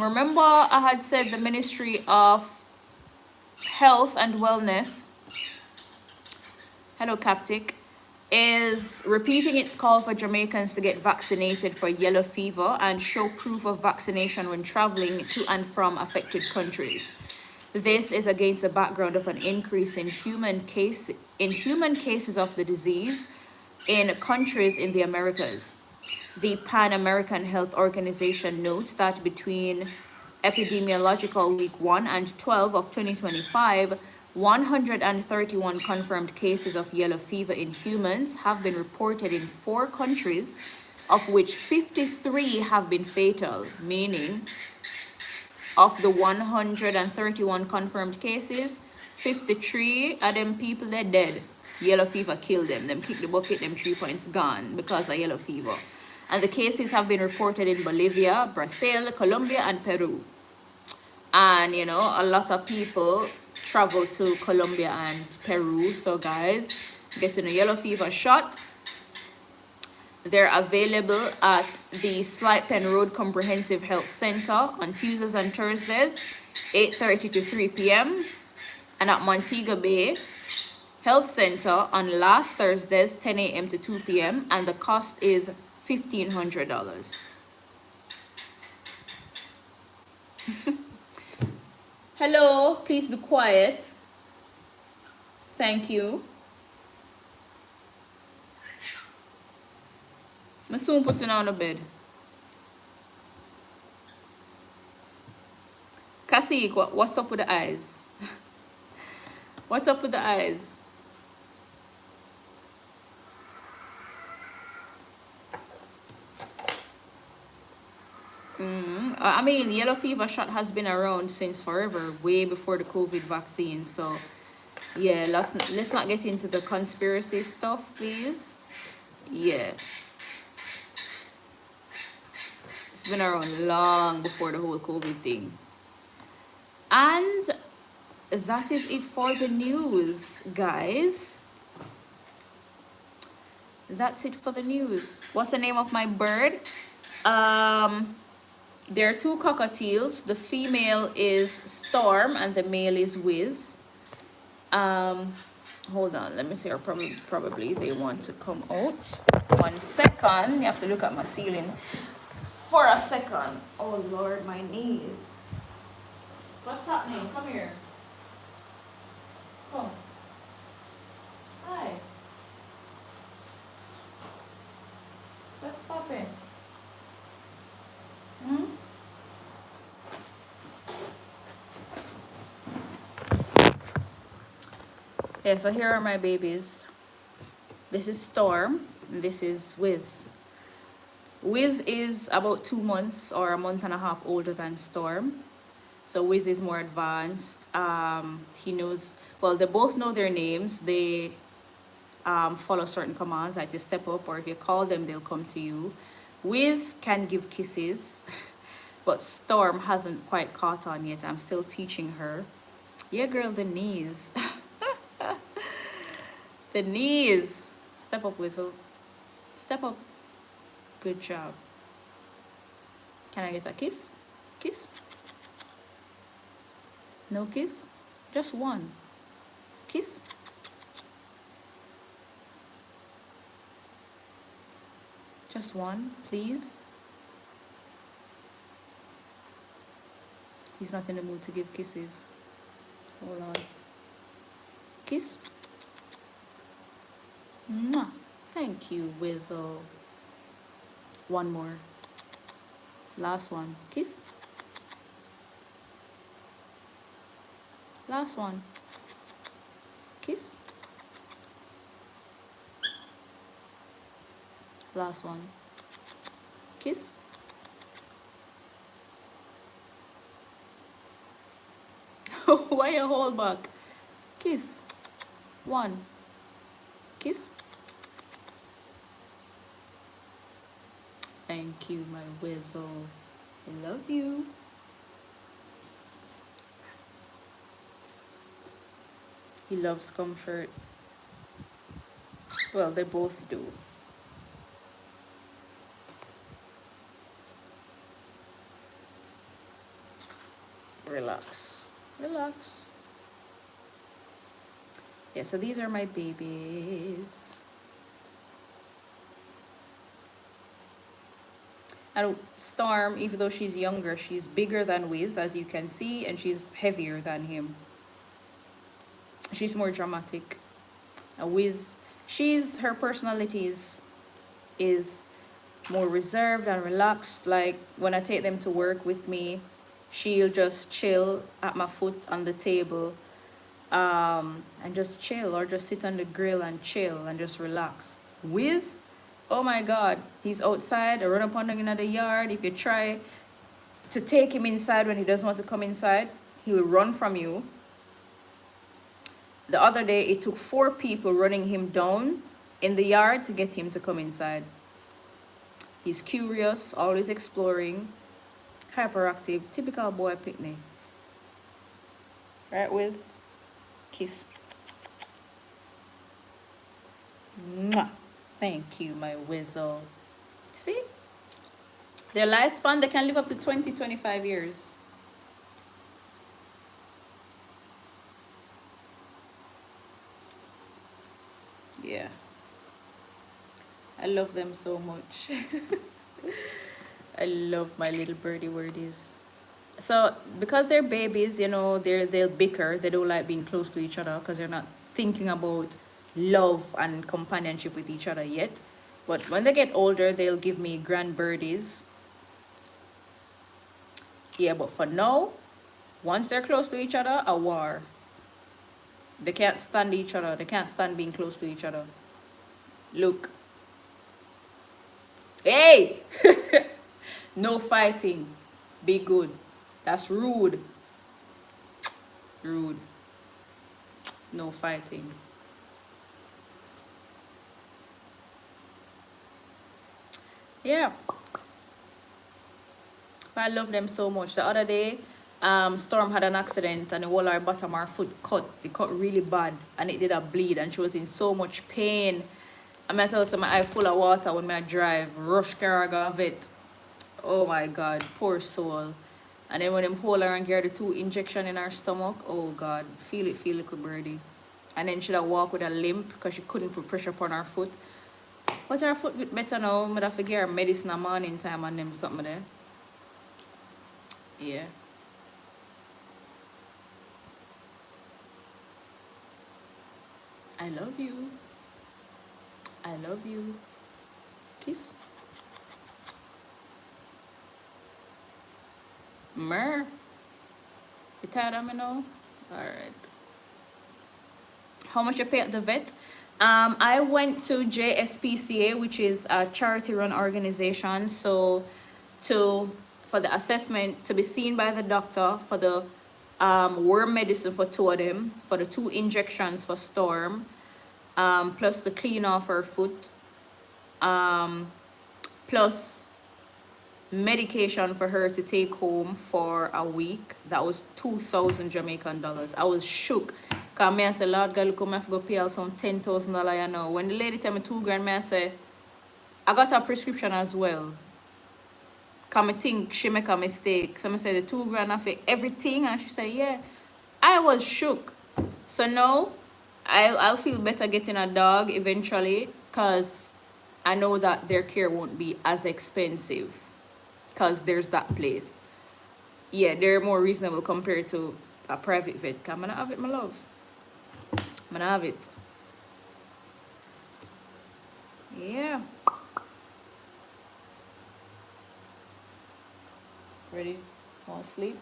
remember I had said the Ministry of Health and Wellness, hello Captic, is repeating its call for Jamaicans to get vaccinated for yellow fever and show proof of vaccination when traveling to and from affected countries. This is against the background of an increase in human cases of the disease in countries in the Americas. The Pan American Health Organization notes that between epidemiological week 1 and 12 of 2025, 131 confirmed cases of yellow fever in humans have been reported in 4 countries, of which 53 have been fatal, meaning of the 131 confirmed cases, 53 of them people they're dead. Yellow fever killed them. Them kick the bucket, them 3 points gone because of yellow fever. And the cases have been reported in Bolivia, Brazil, Colombia, and Peru. And you know, a lot of people travel to Colombia and Peru. So guys, getting a yellow fever shot. They're available at the Slight Pen Road Comprehensive Health Center on Tuesdays and Thursdays, 8:30 to 3 p.m. and at Montego Bay Health Center on last Thursdays, 10 a.m. to 2 p.m. and the cost is $1,500. Hello, please be quiet. Thank you. I'm soon putting on the bed. Kasik, what's up with the eyes? What's up with the eyes? I mean, yellow fever shot has been around since forever, way before the COVID vaccine. So, yeah, let's not get into the conspiracy stuff, please. Yeah. It's been around long before the whole COVID thing. And that is it for the news, guys. That's it for the news. What's the name of my bird? There are 2 cockatiels. The female is Storm and the male is Wiz. Hold on, let me see. Or probably they want to come out. 1 second. You have to look at my ceiling for a second. Oh Lord, my knees. What's happening? Come here. Come. Hi. What's popping? Yeah, so here are my babies. This is Storm, and this is Wiz. Wiz is about 2 months or a month and a half older than Storm. So Wiz is more advanced. He knows, well, they both know their names. They follow certain commands, like to step up, or if you call them, they'll come to you. Wiz can give kisses, but Storm hasn't quite caught on yet. I'm still teaching her. Yeah, girl, the knees. The knees. Step up, Whistle. Step up. Good job. Can I get a kiss? Kiss? No kiss? Just one. Kiss? Just one, please. He's not in the mood to give kisses. Hold on. Kiss. Mwah. Thank you, Wizzle. One more. Last one. Kiss. Last one. Kiss. Last one. Kiss. Why you hold back? Kiss. One. Kiss. Thank you, my Wizzle. I love you. He loves comfort. Well, they both do. Relax. Relax. Yeah, so these are my babies. And Storm, even though she's younger, she's bigger than Wiz, as you can see, and she's heavier than him. She's more dramatic. Wiz, her personality is more reserved and relaxed. Like when I take them to work with me, she'll just chill at my foot on the table, and just chill, or just sit on the grill and chill and just relax. Wiz, oh my God, he's outside, run up on in the yard. If you try to take him inside when he doesn't want to come inside, he'll run from you. The other day, it took 4 people running him down in the yard to get him to come inside. He's curious, always exploring, hyperactive, typical boy picnic. Right, Wiz? Kiss. Mwah. Thank you, my Wizzle. See? Their lifespan, they can live up to 20-25 years. Yeah. I love them so much. I love my little birdie wordies. So because they're babies, you know, they'll bicker. They don't like being close to each other because they're not thinking about love and companionship with each other yet. But when they get older, they'll give me grand birdies. Yeah, but for now, once they're close to each other, a war. They can't stand each other. They can't stand being close to each other. Look. Hey! No fighting. Be good. That's rude. Rude. No fighting. Yeah. I love them so much. The other day, Storm had an accident and the whole her bottom her foot cut. It cut really bad and it did a bleed and she was in so much pain. I'm gonna tell you, my eye full of water when I drive. Rush Caraga vet. Oh my God, poor soul. And then when them hold her and get her the 2 injection in her stomach, oh God, feel it, little birdie. And then she'd have walk with a limp because she couldn't put pressure upon her foot. But her foot get better now. I'm gonna forget her medicine a morning time and them something there. Yeah. I love you. I love you. Kiss. Mer. You tired of me now? Alright. How much you pay at the vet? I went to JSPCA, which is a charity run organization. So for the assessment, to be seen by the doctor, for the worm medicine for 2 of them, for the 2 injections for Storm, plus the clean off her foot, plus medication for her to take home for a week. That was 2,000 Jamaican dollars. I was shook. Because I said, Lord God, look, I have to go pay out some $10,000, you know. When the lady tell me 2 grand, I say, I got a prescription as well. Because I think she make a mistake. So I said, the 2 grand I for everything. And she said, yeah. I was shook. So now, I'll feel better getting a dog eventually. Because I know that their care won't be as expensive because there's that place. Yeah, they're more reasonable compared to a private vet. I'm gonna have it, my love. I'm gonna have it. Yeah. Ready? Want to sleep?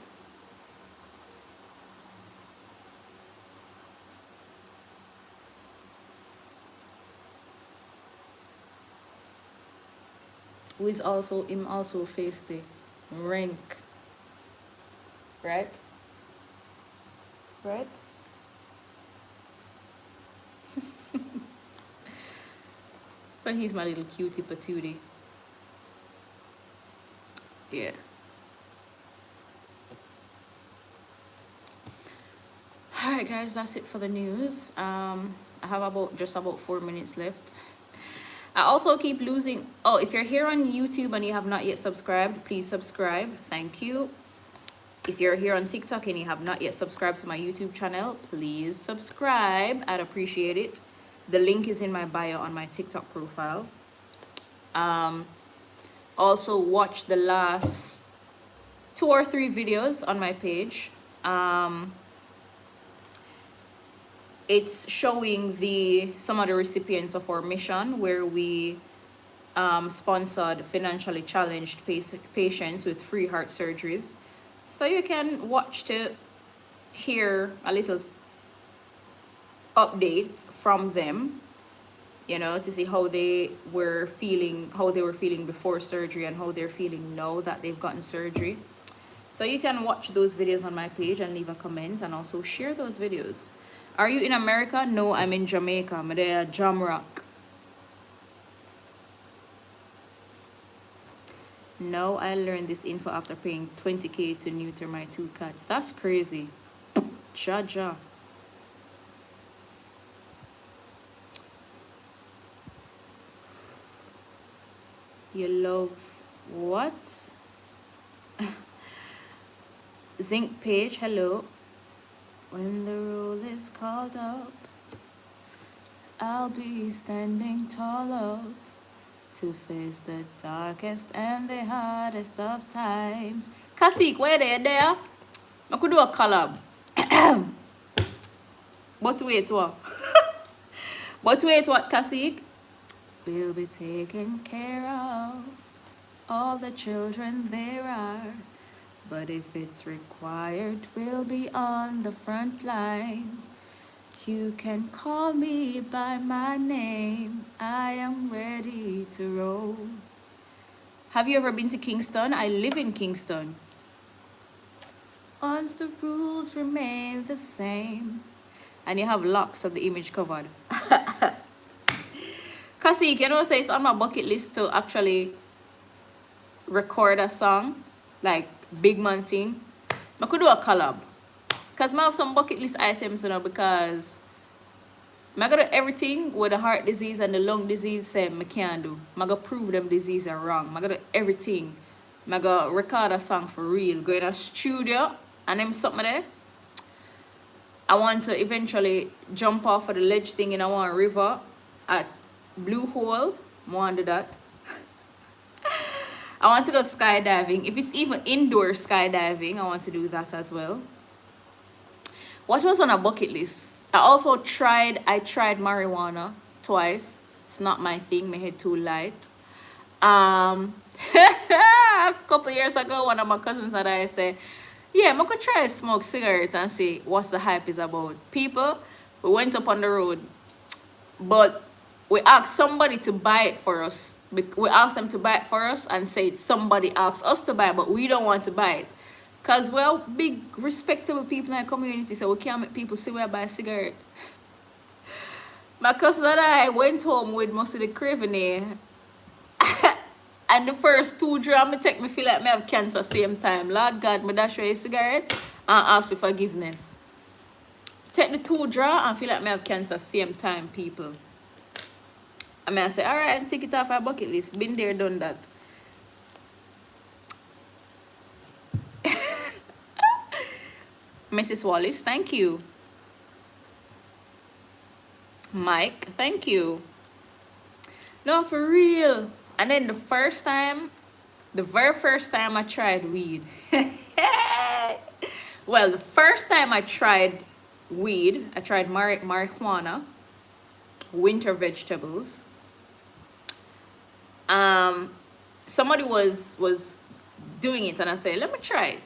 Who is also him also faced the rank. Right? Right? But he's my little cutie patootie. Yeah. Alright guys, that's it for the news. I have just about 4 minutes left. I also keep losing. Oh, if you're here on YouTube and you have not yet subscribed, please subscribe. Thank you. If you're here on TikTok and you have not yet subscribed to my YouTube channel, please subscribe. I'd appreciate it. The link is in my bio on my TikTok profile. Also watch the last 2 or 3 videos on my page. It's showing some of the recipients of our mission where we sponsored financially challenged patients with free heart surgeries. So you can watch to hear a little update from them, you know, to see how they were feeling before surgery and how they're feeling now that they've gotten surgery. So you can watch those videos on my page and leave a comment and also share those videos. Are you in America? No, I'm in Jamaica. I'm there at Jamrock. No, I learned this info after paying 20K to neuter my 2 cats. That's crazy. Jaja. You love what? Zinc Page, hello. When the roll is called up, I'll be standing tall up to face the darkest and the hardest of times. Kasik, where there? I could do a collab. But wait, what? But wait, what, Kasik? We'll be taking care of all the children there are. But if it's required, we'll be on the front line. You can call me by my name. I am ready to roll. Have you ever been to Kingston? I live in Kingston. Once the rules remain the same. And you have locks of the image covered. Kasi, you know, say it's on my bucket list to actually record a song. Like, big man thing. I could do a collab. Because I have some bucket list items, you know, because I got everything with the heart disease and the lung disease say I can't do. I got prove them diseases are wrong. I got everything. I got record a song for real. Go in a studio and them something there. I want to eventually jump off of the ledge thing in one river at Blue Hole. I want to do that. I want to go skydiving. If it's even indoor skydiving, I want to do that as well. What was on a bucket list? I tried marijuana twice. It's not my thing. My head too light. A couple of years ago, one of my cousins and I said, yeah, I could try to smoke cigarette and see what's the hype is about. People, we went up on the road, but we asked somebody to buy it for us. We asked them to buy it for us and say somebody asked us to buy it, but we don't want to buy it. Because, well, big, respectable people in the community, so we can't make people see where I buy a cigarette. My cousin and I went home with most of the craving. And the first 2 drams take me feel like I have cancer same time. Lord God, me dash away a cigarette and ask for forgiveness. Take the 2 draws and feel like I have cancer same time, people. I say, all right, take it off our bucket list. Been there, done that. Mrs. Wallace, thank you. Mike, thank you. No, for real. And then the very first time I tried weed. Well, the first time I tried weed, I tried marijuana, winter vegetables. Um, Somebody was doing it, and I said, "Let me try it."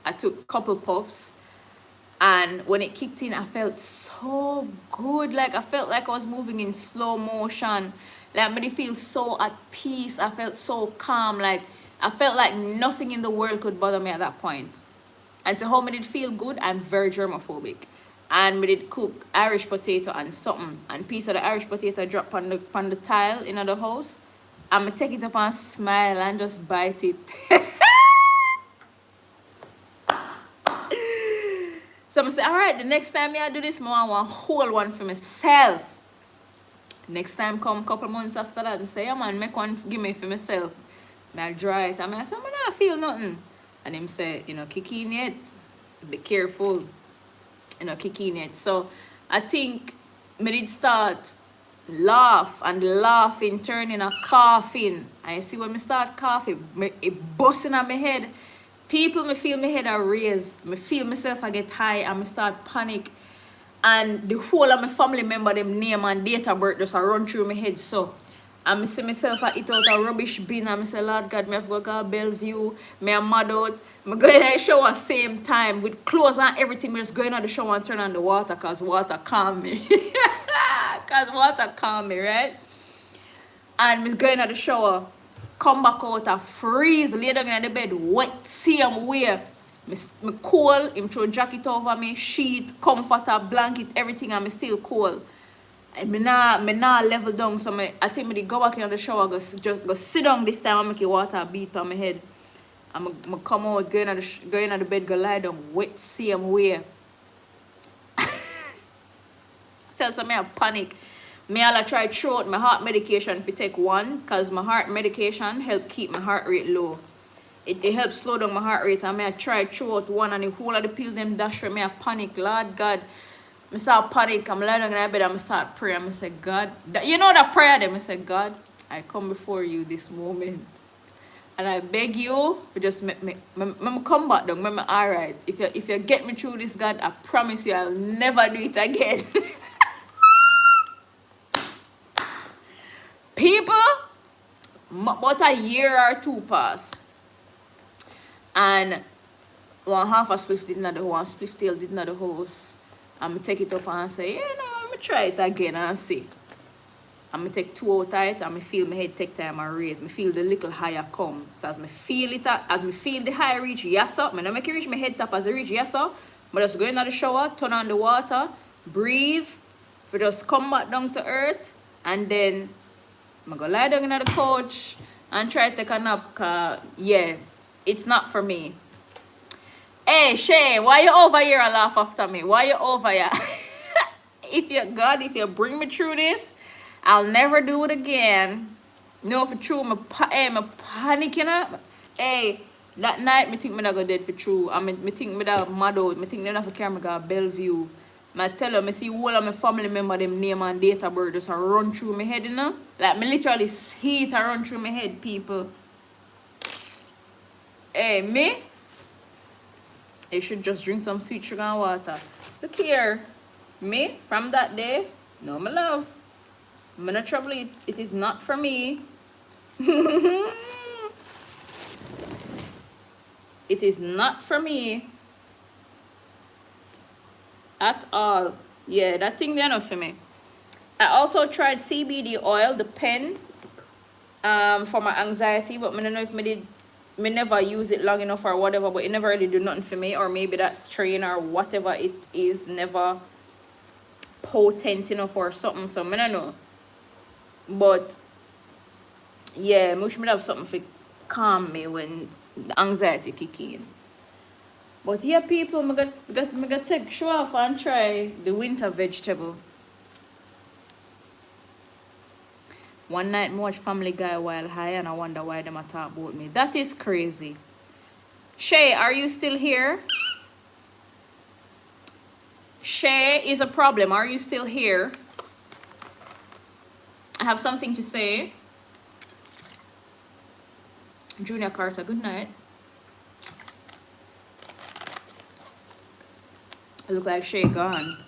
I took a couple puffs, and when it kicked in, I felt so good. Like I felt like I was moving in slow motion. Like made me feel so at peace. I felt so calm. Like I felt like nothing in the world could bother me at that point. And to how me did feel good, I'm very germophobic. And me did cook Irish potato and something. And piece of the Irish potato drop on the tile in the house. And me take it up and smile and just bite it. So I say, all right, the next time I do this, I want a whole one for myself. Next time come a couple months after that, I say, yeah man, make one give me for myself. I dry it. And I say, I don't feel nothing. And him say, kick in yet. Be careful. Kick in yet. So I think me did start laugh and laughing, turning a coughing. I see when me start coughing, it busting on my head. People me feel my head are raised. Me feel myself I get high and me start panic. And the whole of my family member them name and date of birth just run through my head so. And I see myself I eat out a rubbish bin and I say, Lord God, me have to go to Bellevue, me a mad out. I go in the shower same time with clothes and everything. I just go in the shower and turn on the water because water calm me. Because water calm me, right? And me go in the shower, come back out and freeze, lay down in the bed, wet, same way. Me cold, him throw jacket over me, sheet, comforter, blanket, everything, and me still cold. And me nah level down, so I think me go back in the shower, just go sit down this time and make the water beat on my head. And me come out, go in the bed, go lie down, wet, same way. Tell some me I panic. Me all I try throw out my heart medication if you take one, because my heart medication help keep my heart rate low. It helps slow down my heart rate, and I try throw out one and the whole of the pill them dash for me. I panic, Lord God. I start panic, I'm lying down in bed and I start praying. I say, God, that prayer them, I say, God, I come before you this moment. And I beg you, just make me come back down, make me alright. If you get me through this, God, I promise you I'll never do it again. People, about a year or two pass. And one half a spliff did not the one spliff tail did not the house. I'm take it up and say, yeah, no, I'm gonna try it again and see. I'm gonna take two out of it and I feel my head take time and raise. I feel the little higher come. So as I feel it, as I feel the higher reach, yes up. I don't make it reach my head top as I reach, yes up. But just go into the shower, turn on the water, breathe, for just come back down to earth, and then I'm gonna lie down in the couch and try to take a nap, cause yeah, it's not for me. Hey Shay, why you over here and laugh after me? Why you over here? If you bring me through this, I'll never do it again. No, for true, I'm panicking. Hey, that night, me think me not go dead for true. Me think me that mad out. Me think me not for carry me go to Bellevue. I tell you, I see all of my family member them name and date of birth just run through my head, Like, me literally see it run through my head, people. Hey, me? You should just drink some sweet sugar and water. Look here. Me, from that day, no, my love. I'm gonna trouble it. It is not for me. It is not for me. At all. Yeah, that thing they're not for me. I also tried CBD oil, the pen, for my anxiety, but I don't know if me never use it long enough or whatever, but it never really do nothing for me, or maybe that strain or whatever it is never potent enough or something, so I don't know. But yeah, I wish me have something to calm me when the anxiety kick in. But yeah, people, I'm gonna take show off and try the winter vegetable. One night I watch Family Guy while high and I wonder why them talk about me. That is crazy. Shay, are you still here? Shay is a problem. Are you still here? I have something to say. Junior Carter, good night. It look like Shay gone.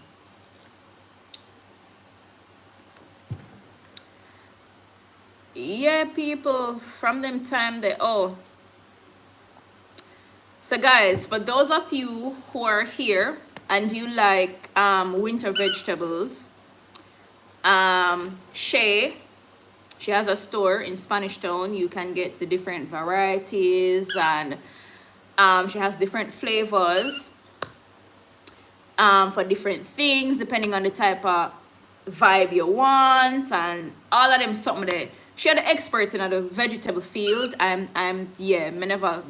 Yeah, people, from them time they so guys, for those of you who are here and you like winter vegetables, Shay, she has a store in Spanish Town. You can get the different varieties, and she has different flavors for different things depending on the type of vibe you want, and all of them something there. She are the experts in the vegetable field. Yeah, me never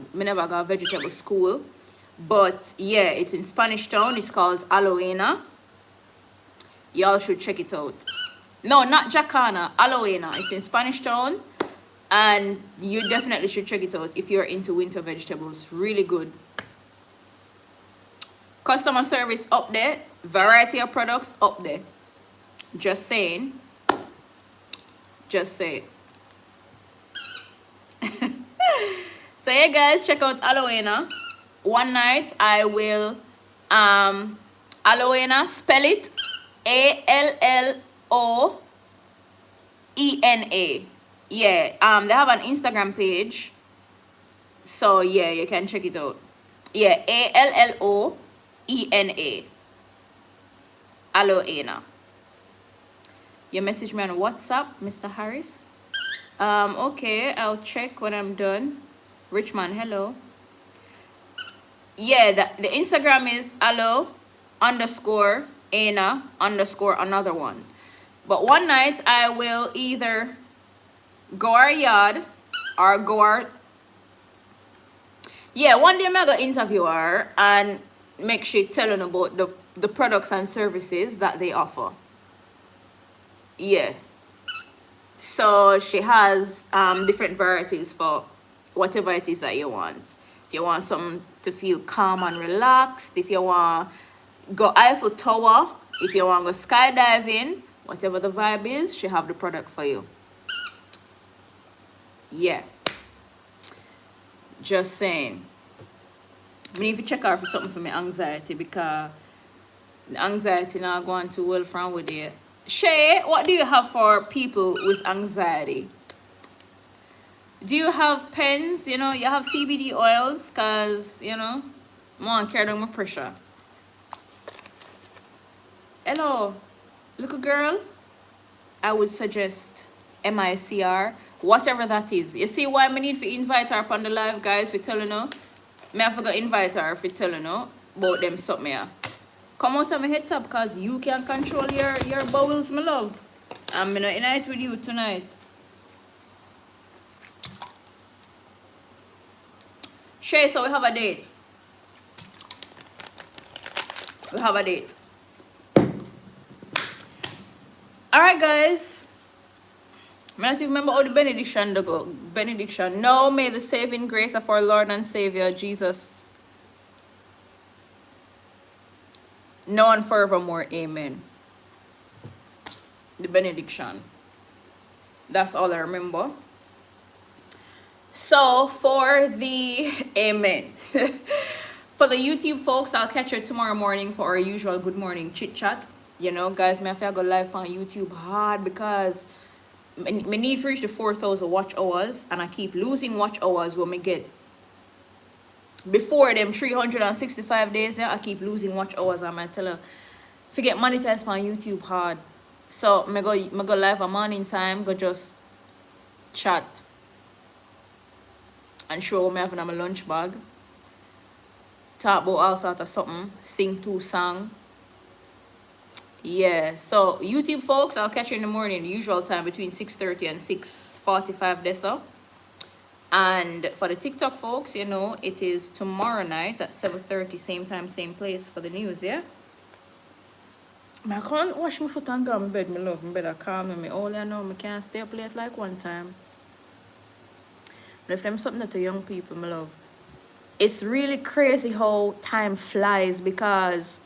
got vegetable school, but yeah, it's in Spanish Town. It's called Aloena. Y'all should check it out. No, not Jacana, Aloena. It's in Spanish Town, and you definitely should check it out if you're into winter vegetables. Really good. Customer service up there. Variety of products up there. Just saying. Just say it. So yeah, guys, check out Aloena. One night I will Aloena, spell it Alloena. Yeah, they have an Instagram page, so yeah, you can check it out. Yeah, Alloena. Aloena. You message me on WhatsApp, Mr. Harris. Okay, I'll check when I'm done. Richman, hello. Yeah, the Instagram is allo_Ana_another one. But one night I will either go our yard or go our... Yeah, one day I'm going to interview her and make sure telling about the products and services that they offer. Yeah. So she has different varieties for whatever it is that you want. If you want something to feel calm and relaxed, if you want go Eiffel Tower, if you want to go skydiving, whatever the vibe is, she have the product for you. Yeah. Just saying. I need to check out for something for my anxiety, because the anxiety now going too well from with it. Shay, what do you have for people with anxiety? Do you have pens? You know, you have CBD oils, because, you know, I want to carry down my pressure. Hello, little girl. I would suggest MICR, whatever that is. You see why I need to invite her up on the live, guys, for telling her? I forgot to invite her for telling her about them something here. Come out of my head top, because you can control your bowels, my love. I'm gonna unite with you tonight. Shay, so we have a date. We have a date. Alright, guys. I don't remember how the benediction to go. Benediction. Now may the saving grace of our Lord and Savior Jesus now and forevermore. Amen. The benediction. That's all I remember. So for the amen. For the YouTube folks, I'll catch you tomorrow morning for our usual good morning chit chat. You know, guys, I feel go live on YouTube hard because I need to reach the 4,000 watch hours, and I keep losing watch hours when we get before them 365 days. Yeah, I keep losing watch hours. I'm gonna tell her if you get monetized on YouTube hard. So I go live a morning time, go just chat and show me having my lunch bag. Talk about all sorts of something, sing 2 songs. Yeah, so YouTube folks, I'll catch you in the morning, the usual time between 6:30 and 6:45 this up. And for the TikTok folks, you know, it is tomorrow night at 7:30, same time, same place for the news, yeah? I can't wash my foot and go to bed, my love. I better calm me. All I know, I can't stay up late like one time. But if them something to young people, my love, it's really crazy how time flies, because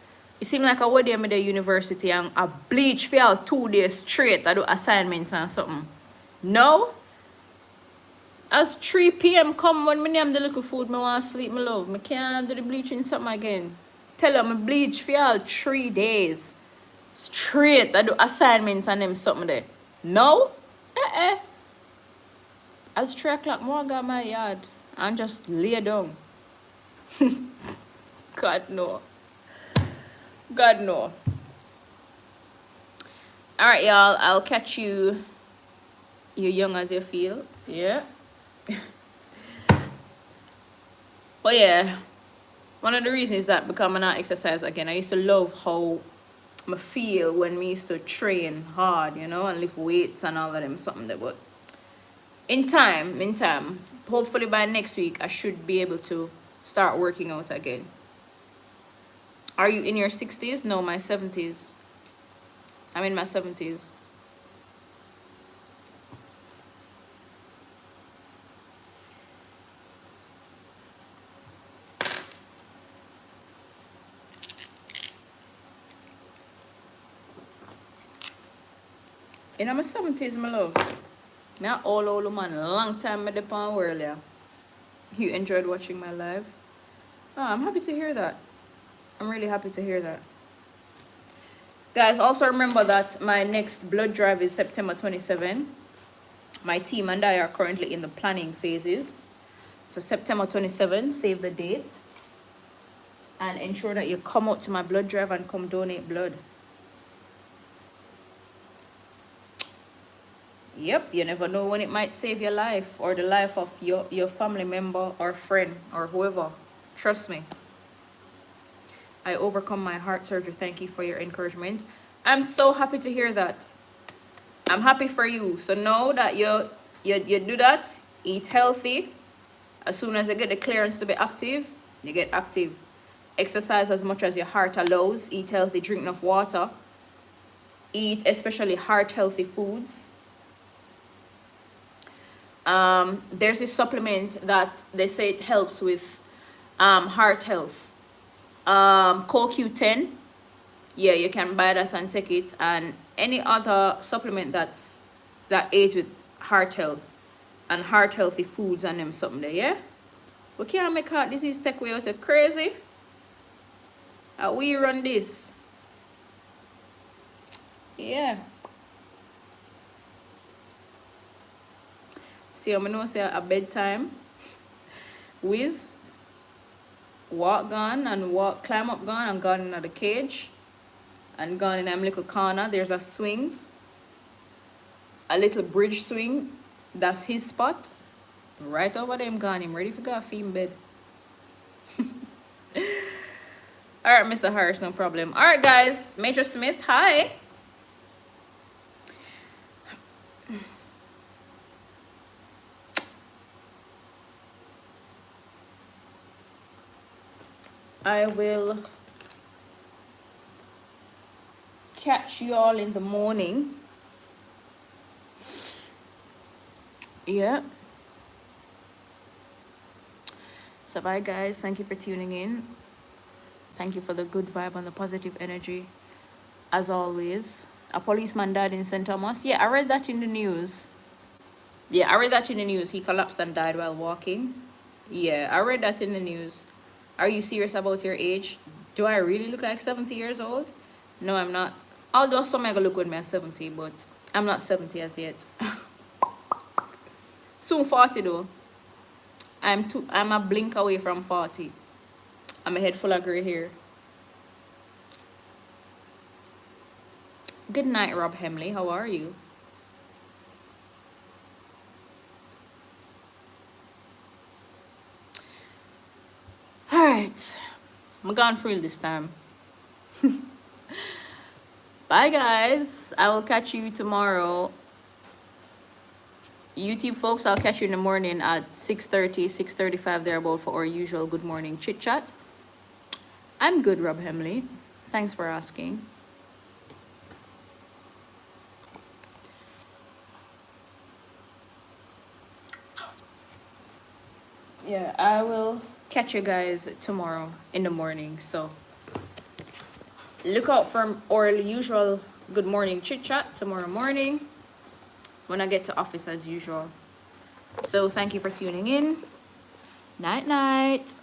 it seemed like I was there at the university and I bleach for all 2 days straight. I do assignments and something. No. As 3 p.m. come when me name the little food, me want to sleep, my love. Me can't do the bleaching something again. Tell them I bleach for all 3 days. Straight. I do assignments and them something there. No? As 3 o'clock, more got my yard and just lay down. God no. God no. Alright, y'all. I'll catch you. You young as you feel. Yeah. But yeah. One of the reasons is that because I'm not exercise again. I used to love how I feel when we used to train hard, you know, and lift weights and all of them something that, but in time, hopefully by next week I should be able to start working out again. Are you in your 60s? No, my 70s. I'm in my 70s. In my 70s, my love. Me a old man. Long time me depend world, yeah. You enjoyed watching my live? Oh, I'm happy to hear that. I'm really happy to hear that. Guys, also remember that my next blood drive is September 27. My team and I are currently in the planning phases. So September 27, save the date. And ensure that you come out to my blood drive and come donate blood. Yep, you never know when it might save your life or the life of your family member or friend or whoever. Trust me. I overcome my heart surgery. Thank you for your encouragement. I'm so happy to hear that. I'm happy for you. So know that you do that. Eat healthy. As soon as you get the clearance to be active, you get active. Exercise as much as your heart allows. Eat healthy. Drink enough water. Eat especially heart healthy foods. There's a supplement that they say it helps with heart health. CoQ10. Yeah, you can buy that and take it, and any other supplement that aids with heart health and heart healthy foods and them something there. Yeah, we can't make heart disease take away out of crazy. We run this. Yeah. See, I'm gonna say a bedtime. Whiz, walk gone and walk, climb up gone and gone in the cage. And gone in a little corner. There's a swing. A little bridge swing. That's his spot. Right over there, I'm gone. I'm ready for go feed in bed. Alright, Mr. Harris, no problem. Alright, guys. Major Smith, hi. I will catch you all in the morning. Yeah. So bye guys. Thank you for tuning in. Thank you for the good vibe and the positive energy. As always. A policeman died in St. Thomas. Yeah, I read that in the news. Yeah, I read that in the news. He collapsed and died while walking. Yeah, I read that in the news. Are you serious about your age? Do I really look like 70 years old? No, I'm not. Although some are gonna look with me at 70, but I'm not 70 as yet. Soon 40 though. I'm a blink away from 40. I'm a head full of gray hair. Good night, Rob Hemley. How are you? Alright. I'm gone for real this time. Bye guys. I will catch you tomorrow. YouTube folks, I'll catch you in the morning at 6:30, 6:35 thereabout for our usual good morning chit chat. I'm good, Rob Hemley. Thanks for asking. Yeah, I will catch you guys tomorrow in the morning. So look out for our usual good morning chit chat tomorrow morning when I get to office as usual. So thank you for tuning in. Night night.